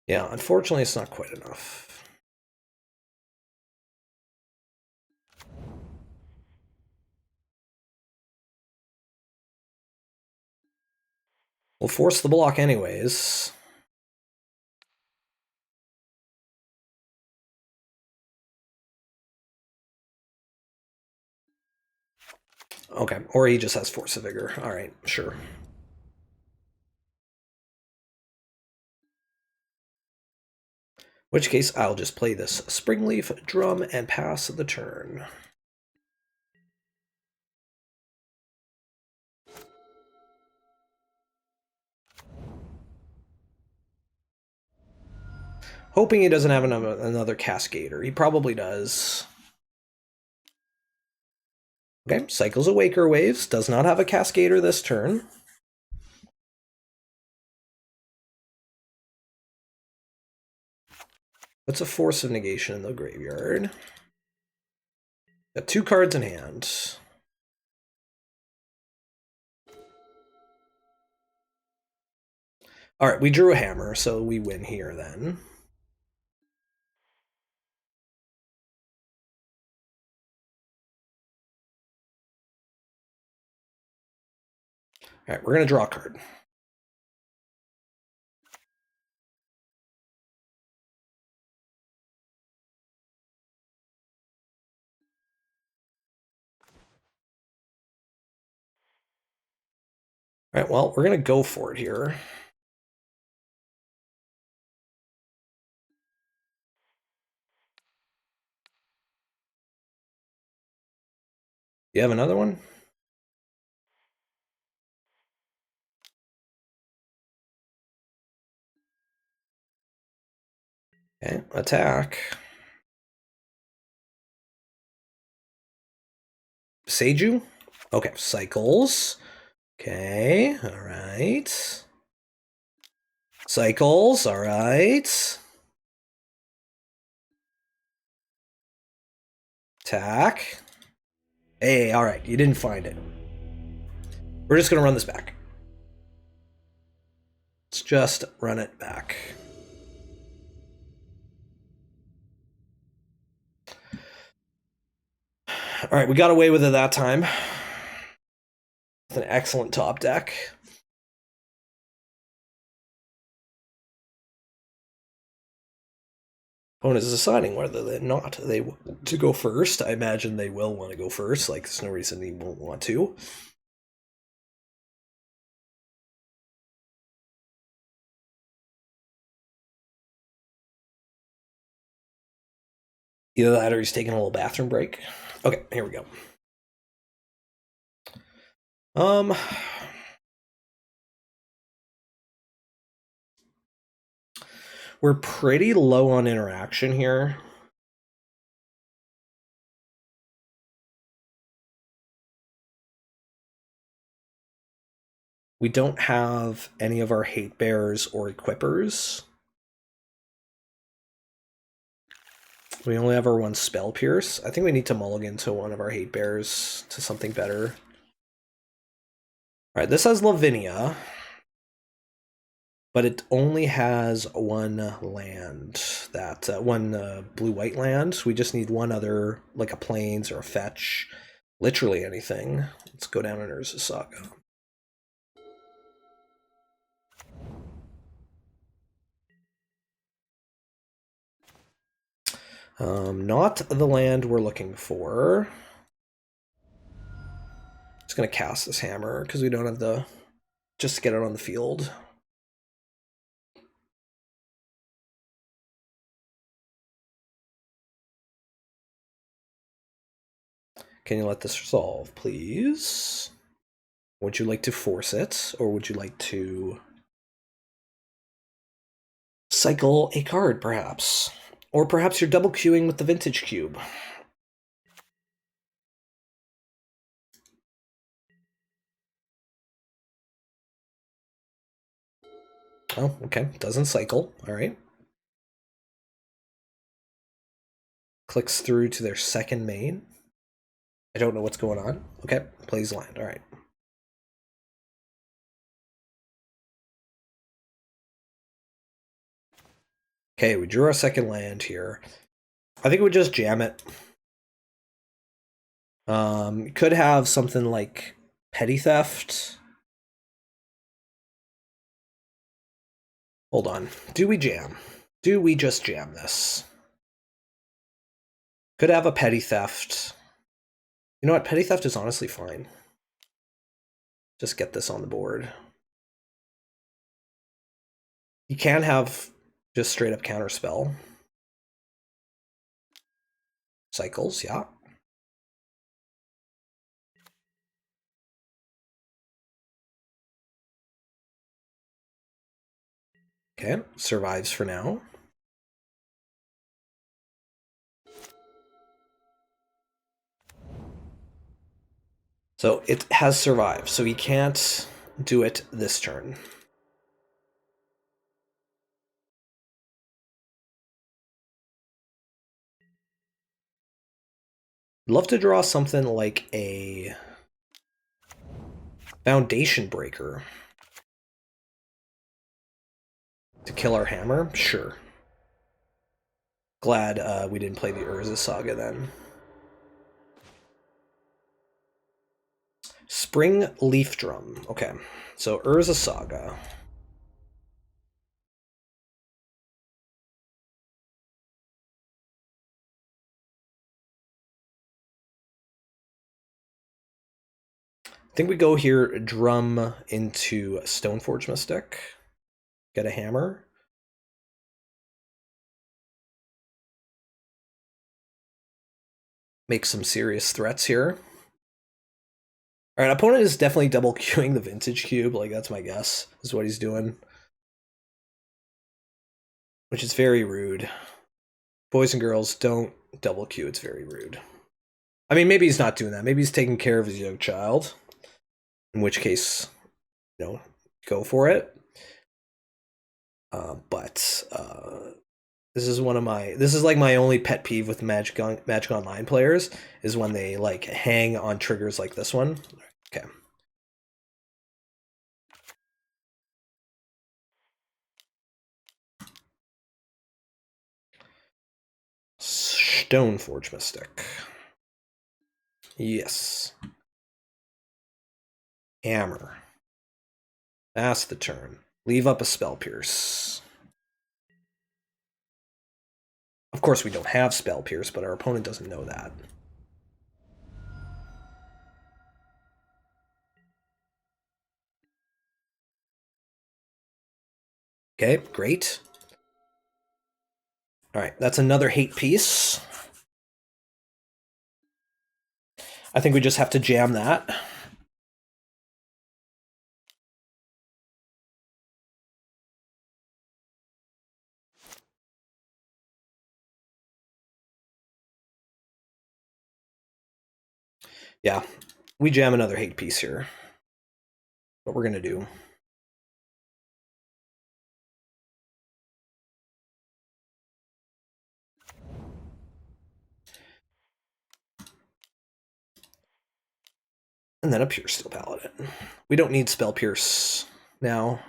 Speaker 1: Yeah, unfortunately, it's not quite enough. We'll force the block anyways. Okay, or he just has Force of Vigor. All right, sure. Which case, I'll just play this Springleaf Drum and pass the turn. Hoping he doesn't have another Cascader. He probably does. Okay, cycles Awaker Waves. Does not have a Cascader this turn. What's a Force of Negation in the graveyard? Got 2 cards in hand. All right, we drew a hammer, so we win here then. All right, we're going to draw a card. All right, well, we're going to go for it here. You have another one? Okay, attack. Seiju? Okay, cycles. Okay, all right. Cycles, all right. Attack. Hey, all right, you didn't find it. We're just going to run this back. Let's just run it back. All right, we got away with it that time. It's an excellent top deck. Opponent is deciding whether or not they want to go first. I imagine they will want to go first. Like, there's no reason they won't want to. Either that or he's taking a little bathroom break. Okay, here we go. We're pretty low on interaction here. We don't have any of our hate bears or equippers. We only have our one spell pierce. I think we need to mulligan to one of our hate bears to something better. All right, this has Lavinia, but it only has one land, that one blue-white land. We just need one other, like a plains or a fetch, literally anything. Let's go down in Urza Saga. Not the land we're looking for. Just gonna cast this hammer because we don't have the, just to get it on the field. Can you let this resolve, please? Would you like to force it, or would you like to cycle a card, perhaps? Or perhaps you're double queuing with the Vintage Cube. Oh, okay. Doesn't cycle. All right. Clicks through to their second main. I don't know what's going on. Okay, plays land. All right. Okay, we drew our second land here. I think we just jam it. Could have something like petty theft. Hold on. Do we jam? Do we just jam this? Could have a petty theft. You know what? Petty theft is honestly fine. Just get this on the board. You can have just straight up counterspell. Cycles, yeah. Okay, survives for now. So it has survived, so he can't do it this turn. Love to draw something like a Foundation Breaker. To kill our hammer? Sure. Glad we didn't play the Urza Saga then. Spring Leaf Drum. Okay, so Urza Saga. I think we go here, drum into Stoneforge Mystic. Get a hammer. Make some serious threats here. All right, opponent is definitely double queuing the Vintage Cube. Like, that's my guess, is what he's doing. Which is very rude. Boys and girls, don't double queue. It's very rude. I mean, maybe he's not doing that. Maybe he's taking care of his young child. In which case, you know, go for it. But this is like my only pet peeve with Magic Online players is when they like hang on triggers like this one. Okay. Stoneforge Mystic. Yes. Hammer. Pass the turn. Leave up a Spell Pierce. Of course, we don't have Spell Pierce, but our opponent doesn't know that. Okay, great. All right, that's another hate piece. I think we just have to jam that. Yeah, we jam another hate piece here. What we're gonna do. And then a Pure Steel Paladin. We don't need Spell Pierce now.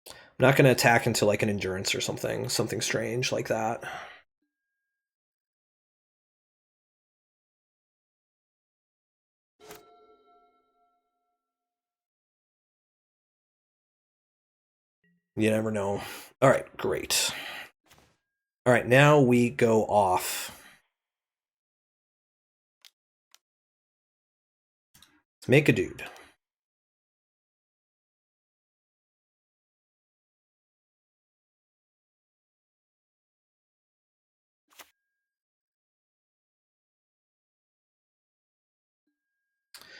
Speaker 1: I'm not going to attack into like an Endurance or something strange like that. You never know. All right, great. All right, now we go off. Let's make a dude.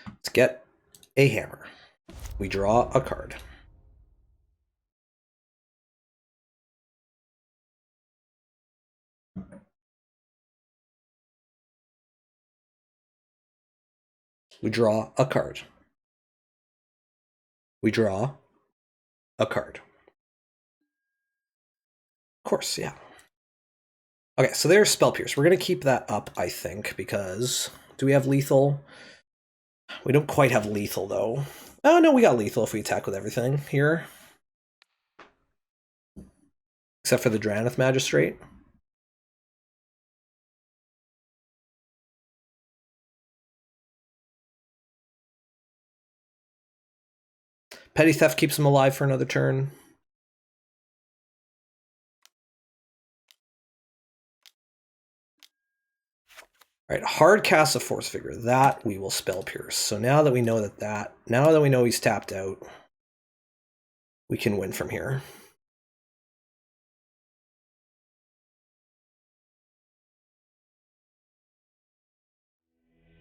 Speaker 1: Let's get a hammer. We draw a card. We draw a card. We draw a card. Of course, yeah. Okay, so there's Spell Pierce. We're going to keep that up, I think, because... Do we have lethal? We don't quite have lethal, though. Oh, no, we got lethal if we attack with everything here. Except for the Draneth Magistrate. Petty Theft keeps him alive for another turn. All right, hard cast a Force Figure. That we will Spell Pierce. So now that we know now that we know he's tapped out, we can win from here.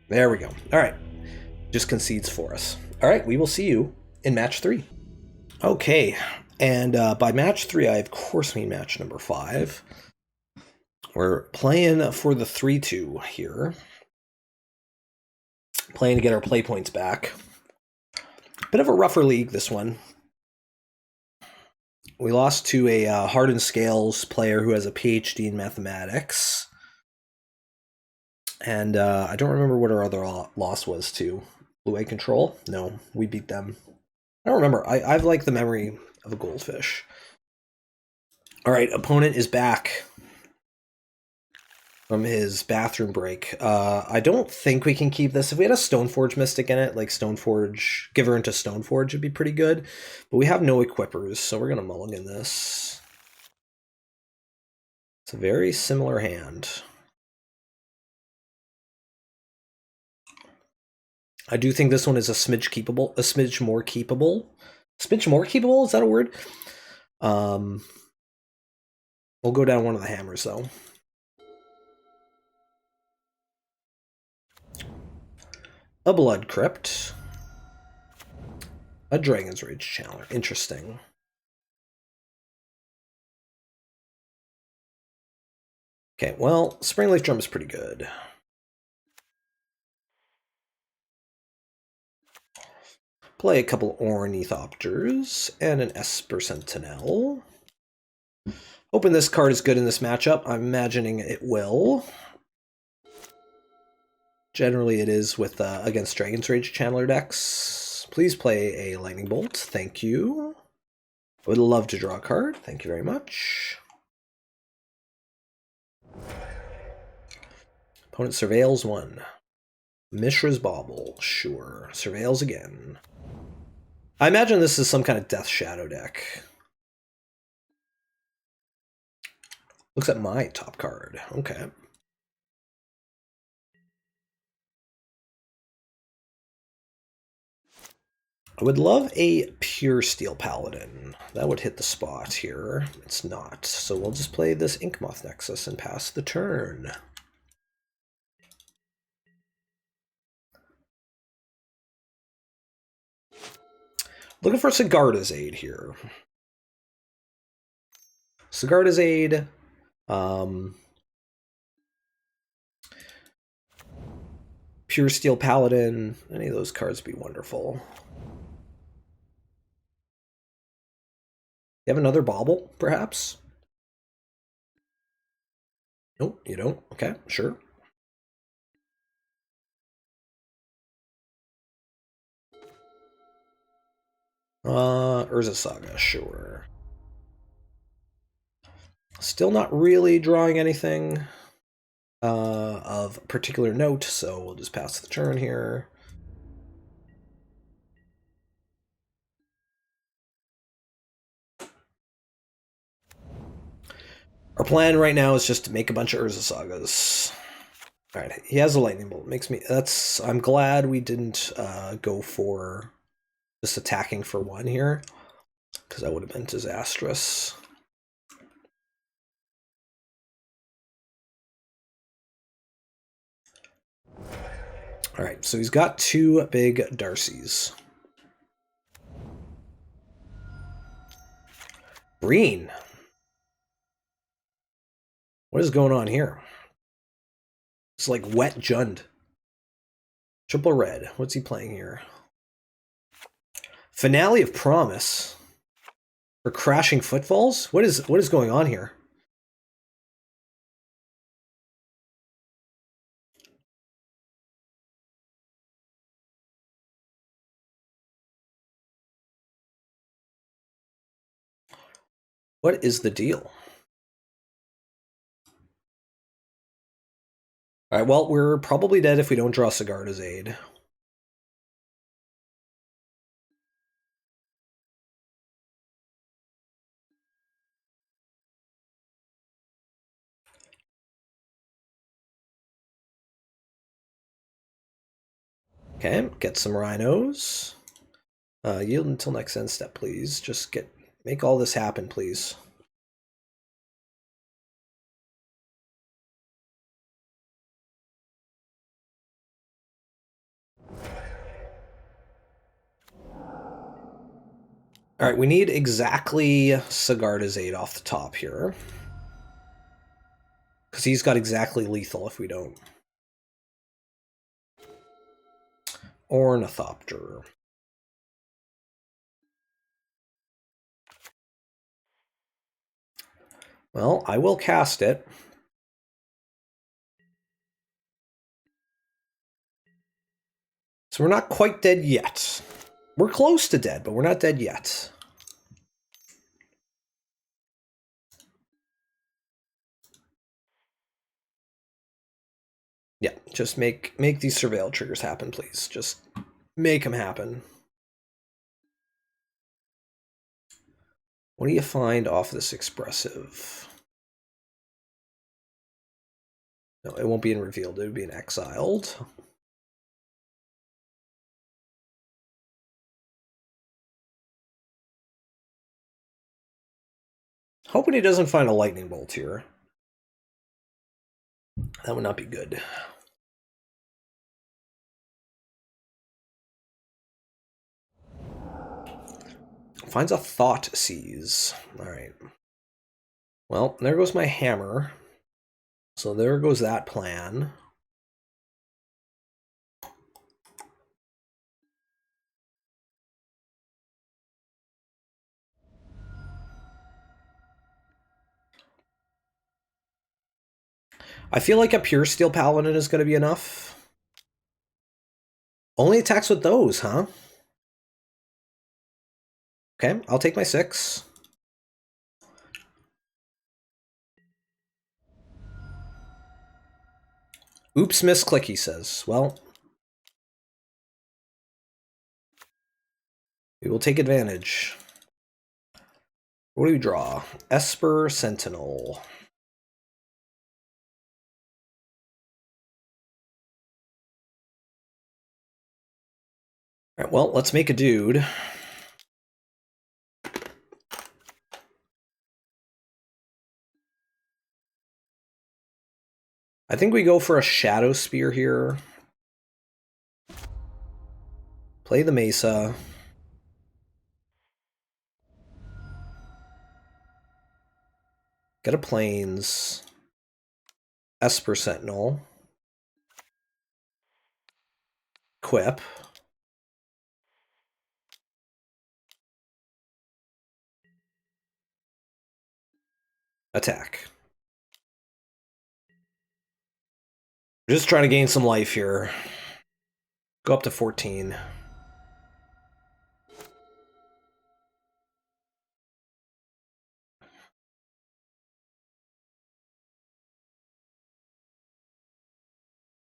Speaker 1: There we go. All right, just concedes for us. All right, we will see you in match 3. Okay, and by match 3, I of course mean match number 5. We're playing for the 3-2 here. Playing to get our play points back. Bit of a rougher league, this one. We lost to a Hardened Scales player who has a PhD in mathematics. And I don't remember what our other loss was to. Blue-Eye Control? No, we beat them. I don't remember. I've like the memory of a goldfish. All right, opponent is back from his bathroom break. I don't think we can keep this. If we had a Stoneforge Mystic in it, like Stoneforge, give her into Stoneforge would be pretty good. But we have no equippers, so we're going to mulligan this. It's a very similar hand. I do think this one is a smidge keepable, a smidge more keepable. Smidge more keepable? Is that a word? We'll go down one of the hammers, though. A Blood Crypt. A Dragon's Rage Challenger. Interesting. Okay, well, Springleaf Drum is pretty good. Play a couple Ornithopters and an Esper Sentinel. Hoping this card is good in this matchup. I'm imagining it will. Generally, it is with against Dragon's Rage Channeler decks. Please play a Lightning Bolt. Thank you. I would love to draw a card. Thank you very much. Opponent surveils 1. Mishra's Bauble. Sure. Surveils again. I imagine this is some kind of Death Shadow deck. Looks at my top card. Okay. I would love a Pure Steel Paladin. That would hit the spot here. It's not. So we'll just play this Inkmoth Nexus and pass the turn. Looking for Sigarda's Aid here. Sigarda's Aid. Pure Steel Paladin. Any of those cards would be wonderful. You have another Bauble, perhaps? Nope, you don't? Okay, sure. Urza Saga, sure. Still not really drawing anything of particular note, so we'll just pass the turn here. Our plan right now is just to make a bunch of Urza Sagas. All right, he has a Lightning Bolt. Makes me I'm glad we didn't go for just attacking for 1 here, because that would have been disastrous. All right, so he's got 2 big Darcys. Green. What is going on here? It's like wet Jund. Triple red. What's he playing here? Finale of Promise. For crashing Footfalls? What is going on here? What is the deal? Alright, well, we're probably dead if we don't draw Sigarda's Aid. Okay, get some rhinos. Yield until next end step, please. Just make all this happen, please. Alright, we need exactly Sigarda's Aid off the top here. Because he's got exactly lethal if we don't. Ornithopter. Well, I will cast it. So we're not quite dead yet. We're close to dead, but we're not dead yet. Yeah, just make these surveil triggers happen, please. Just make them happen. What do you find off this expressive? No, it won't be in revealed. It would be in exiled. Hoping he doesn't find a lightning bolt here. That would not be good. Finds a Thought Seize. Alright. Well, there goes my hammer. So there goes that plan. I feel like a Pure Steel Paladin is going to be enough. Only attacks with those, huh? Okay, I'll take my 6. Oops, misclick, he says. Well, we will take advantage. What do we draw? Esper Sentinel. Alright, well, let's make a dude. I think we go for a Shadow Spear here. Play the Mesa. Get a Plains. Esper Sentinel. Equip. Attack. We're just trying to gain some life here. Go up to 14. I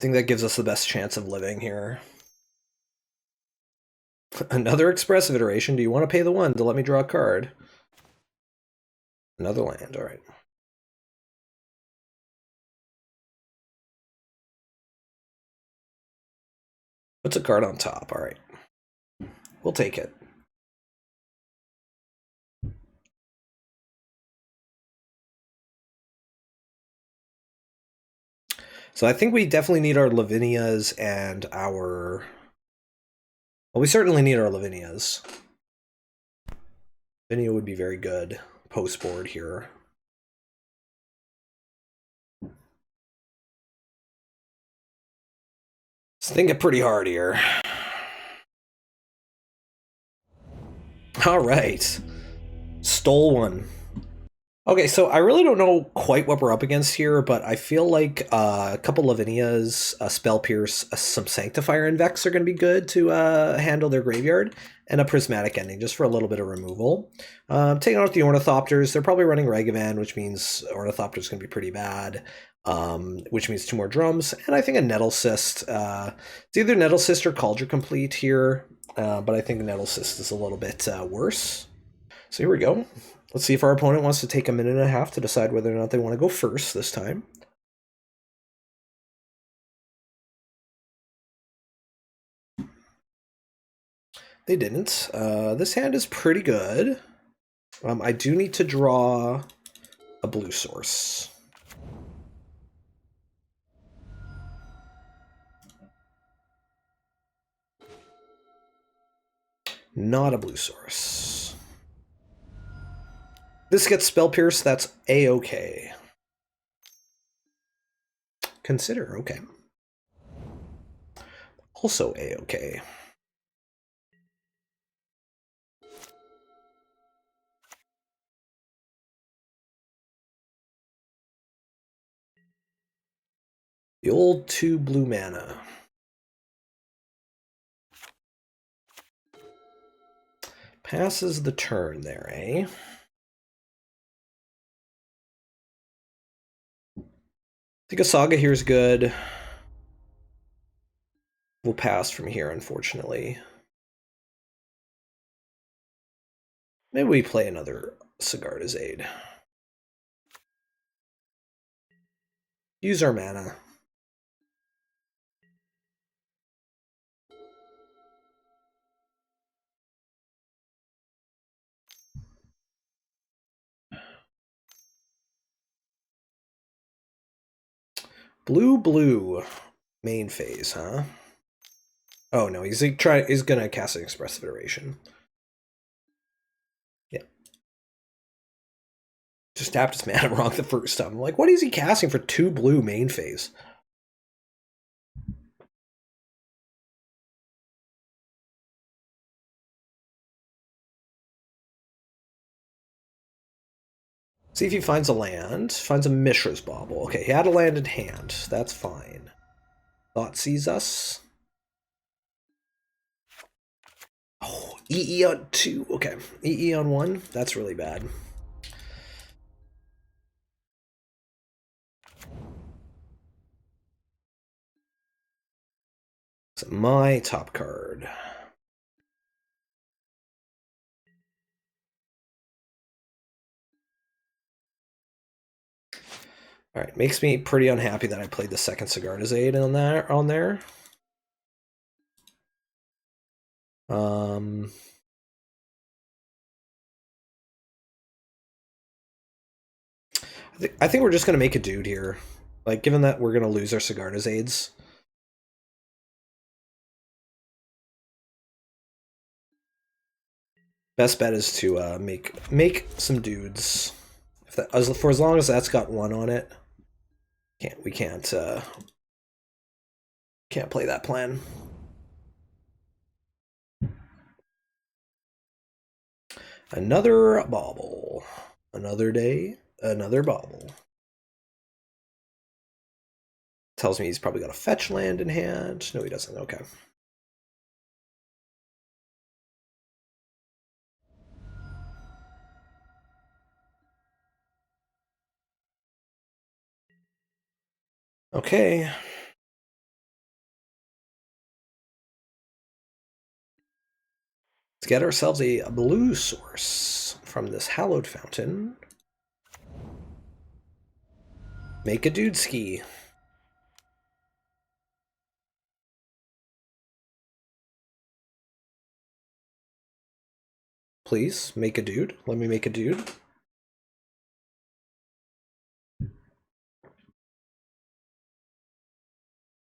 Speaker 1: think that gives us the best chance of living here. Another expressive iteration. Do you want to pay the 1 to let me draw a card? Another land, alright. What's a card on top? Alright. We'll take it. So I think we definitely need our Lavinias and our... Well, we certainly need our Lavinias. Lavinia would be very good post-board here. Let's think it pretty hard here. All right. Stole one. Okay, so I really don't know quite what we're up against here, but I feel like a couple Lavinias, a Spell Pierce, some Sanctifier and Vex are going to be good to handle their graveyard, and a Prismatic Ending just for a little bit of removal. Taking out the Ornithopters, they're probably running Ragavan, which means Ornithopter's going to be pretty bad, which means 2 more drums, and I think a Nettle Cyst. It's either Nettle Cyst or Cauldron Complete here, but I think Nettle Cyst is a little bit worse. So here we go. Let's see if our opponent wants to take a minute and a half to decide whether or not they want to go first this time. They didn't. This hand is pretty good. I do need to draw a blue source. Not a blue source. This gets Spell Pierce, that's A-okay. Consider, okay. Also A-okay. The old 2 blue mana. Passes the turn there, eh? I think a Saga here is good. We'll pass from here, unfortunately. Maybe we play another Sigarda's Aid. Use our mana. Blue, main phase, huh? Oh no, he's gonna cast an Expressive Iteration. Yeah. Just tapped his mana wrong the first time. I'm like, what is he casting for 2 blue main phase? See if he finds a land. Finds a Mishra's Bauble. Okay, he had a land in hand. That's fine. Thought sees us. Oh, EE on 2. Okay, EE on 1. That's really bad. So my top card. All right, makes me pretty unhappy that I played the second Sigarda's Aid on there. I think we're just gonna make a dude here. Like, given that we're gonna lose our Sigarda's Aids. Best bet is to make some dudes. For as long as that's got 1 on it, we can't play that plan. Another bauble. Another day, another bauble. Tells me he's probably got a fetch land in hand. No, he doesn't. Okay. Okay. Let's get ourselves a blue source from this hallowed fountain. Make a dude ski. Please, make a dude. Let me make a dude.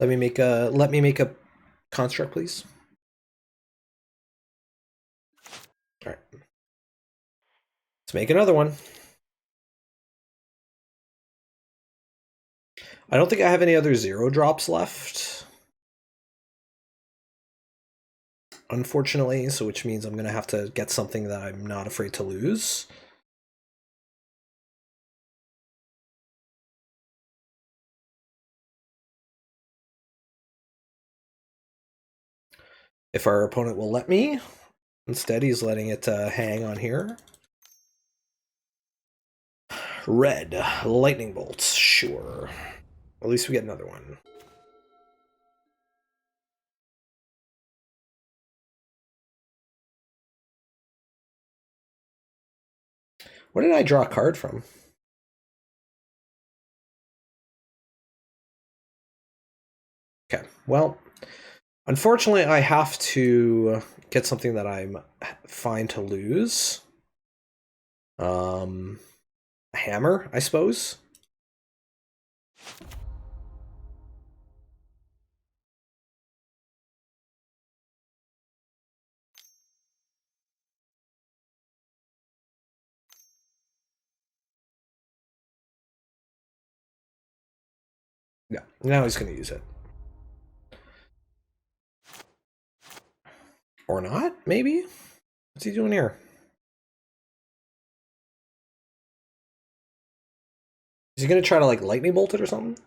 Speaker 1: Let me make a construct, please. All right. Let's make another one. I don't think I have any other 0 drops left. unfortunately, so which means I'm going to have to get something that I'm not afraid to lose. If our opponent will let me. Instead, he's letting it hang on here. Red, lightning bolts, sure. At least we get another one. Where did I draw a card from? Okay, well, unfortunately, I have to get something that I'm fine to lose. A hammer, I suppose. Yeah, now he's going to use it. Or not, maybe? What's he doing here? Is he going to try to, like, lightning bolt it or something?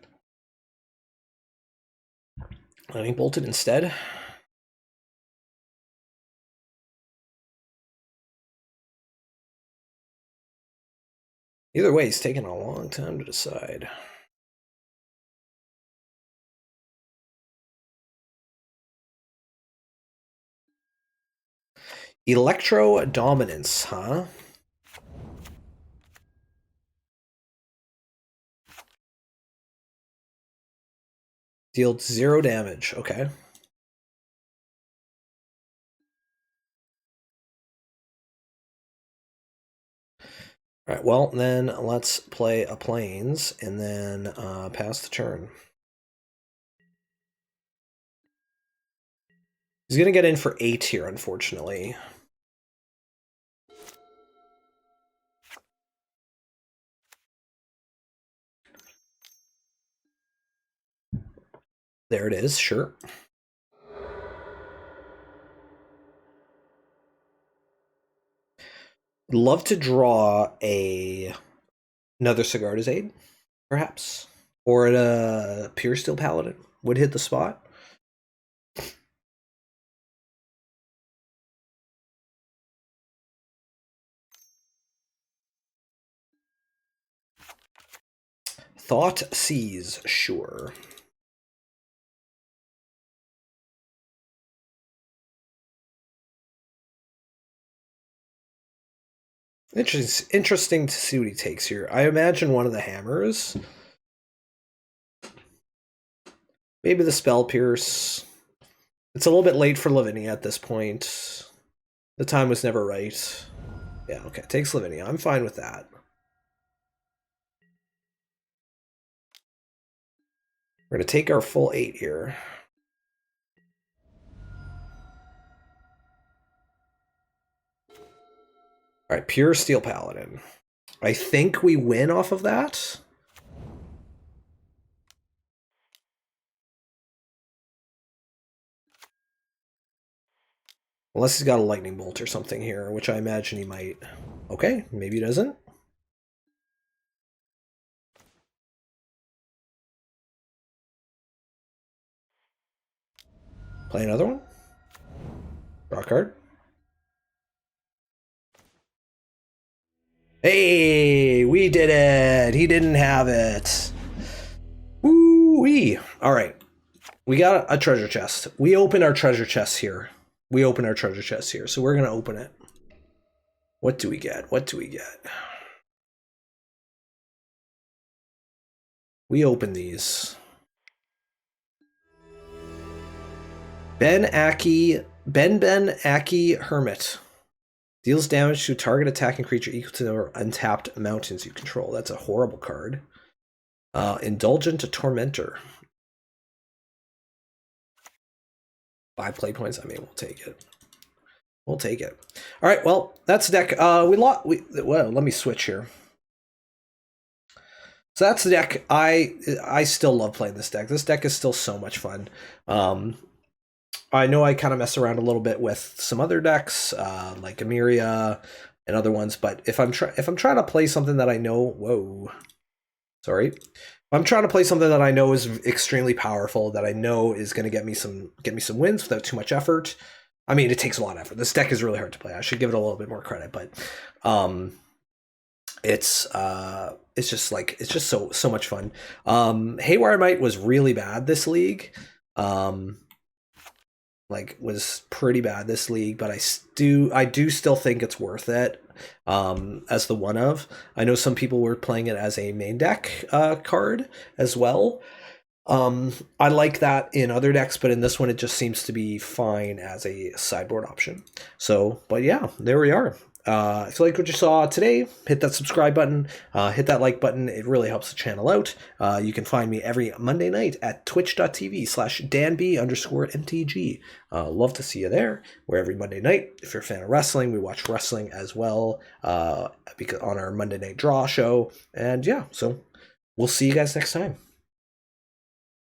Speaker 1: Lightning bolt it instead? Either way, he's taking a long time to decide. Electrodominance, huh? Dealt 0 damage, okay. Alright, well, then let's play a plains and then pass the turn. He's going to get in for 8 here, unfortunately. There it is, sure. Love to draw another Sigarda's Aid, perhaps. Or a Pure Steel Paladin would hit the spot. Thought Seize, sure. Interesting to see what he takes here. I imagine one of the hammers. Maybe the Spell Pierce. It's a little bit late for Lavinia at this point. The time was never right. Yeah, okay, takes Lavinia. I'm fine with that. We're going to take our full 8 here. All right, Pure Steel Paladin. I think we win off of that. Unless he's got a lightning bolt or something here, which I imagine he might. Okay, maybe he doesn't. Play another one. Draw a card. Hey, we did it! He didn't have it. Woo-wee! All right. We got a treasure chest. We open our treasure chests here. We open our treasure chests here, so we're going to open it. What do we get? What do we get? We open these. Ben Aki Hermit. Deals damage to target attacking creature equal to the number of untapped mountains you control. That's a horrible card. Indulgent Tormentor. 5 play points. I mean, we'll take it. We'll take it. All right. Well, that's the deck. Well, let me switch here. So that's the deck. I still love playing this deck. This deck is still so much fun. I know I kind of mess around a little bit with some other decks, like Amiria and other ones. But if I'm trying to play something that I know, whoa, sorry, if I'm trying to play something that I know is extremely powerful, that I know is going to get me some wins without too much effort. I mean, it takes a lot of effort. This deck is really hard to play. I should give it a little bit more credit, but it's just so much fun. Haywire Might was really bad this league. Was pretty bad this league, but I do still think it's worth it as the one of. I know some people were playing it as a main deck card as well. I like that in other decks, but in this one it just seems to be fine as a sideboard option. So, but yeah, there we are. If you like what you saw today, hit that subscribe button, hit that like button. It really helps the channel out. You can find me every Monday night at twitch.tv/danb_mtg. Love to see you there. We're every Monday night. If you're a fan of wrestling, we watch wrestling as well because on our Monday Night Draw show. And yeah, so we'll see you guys next time.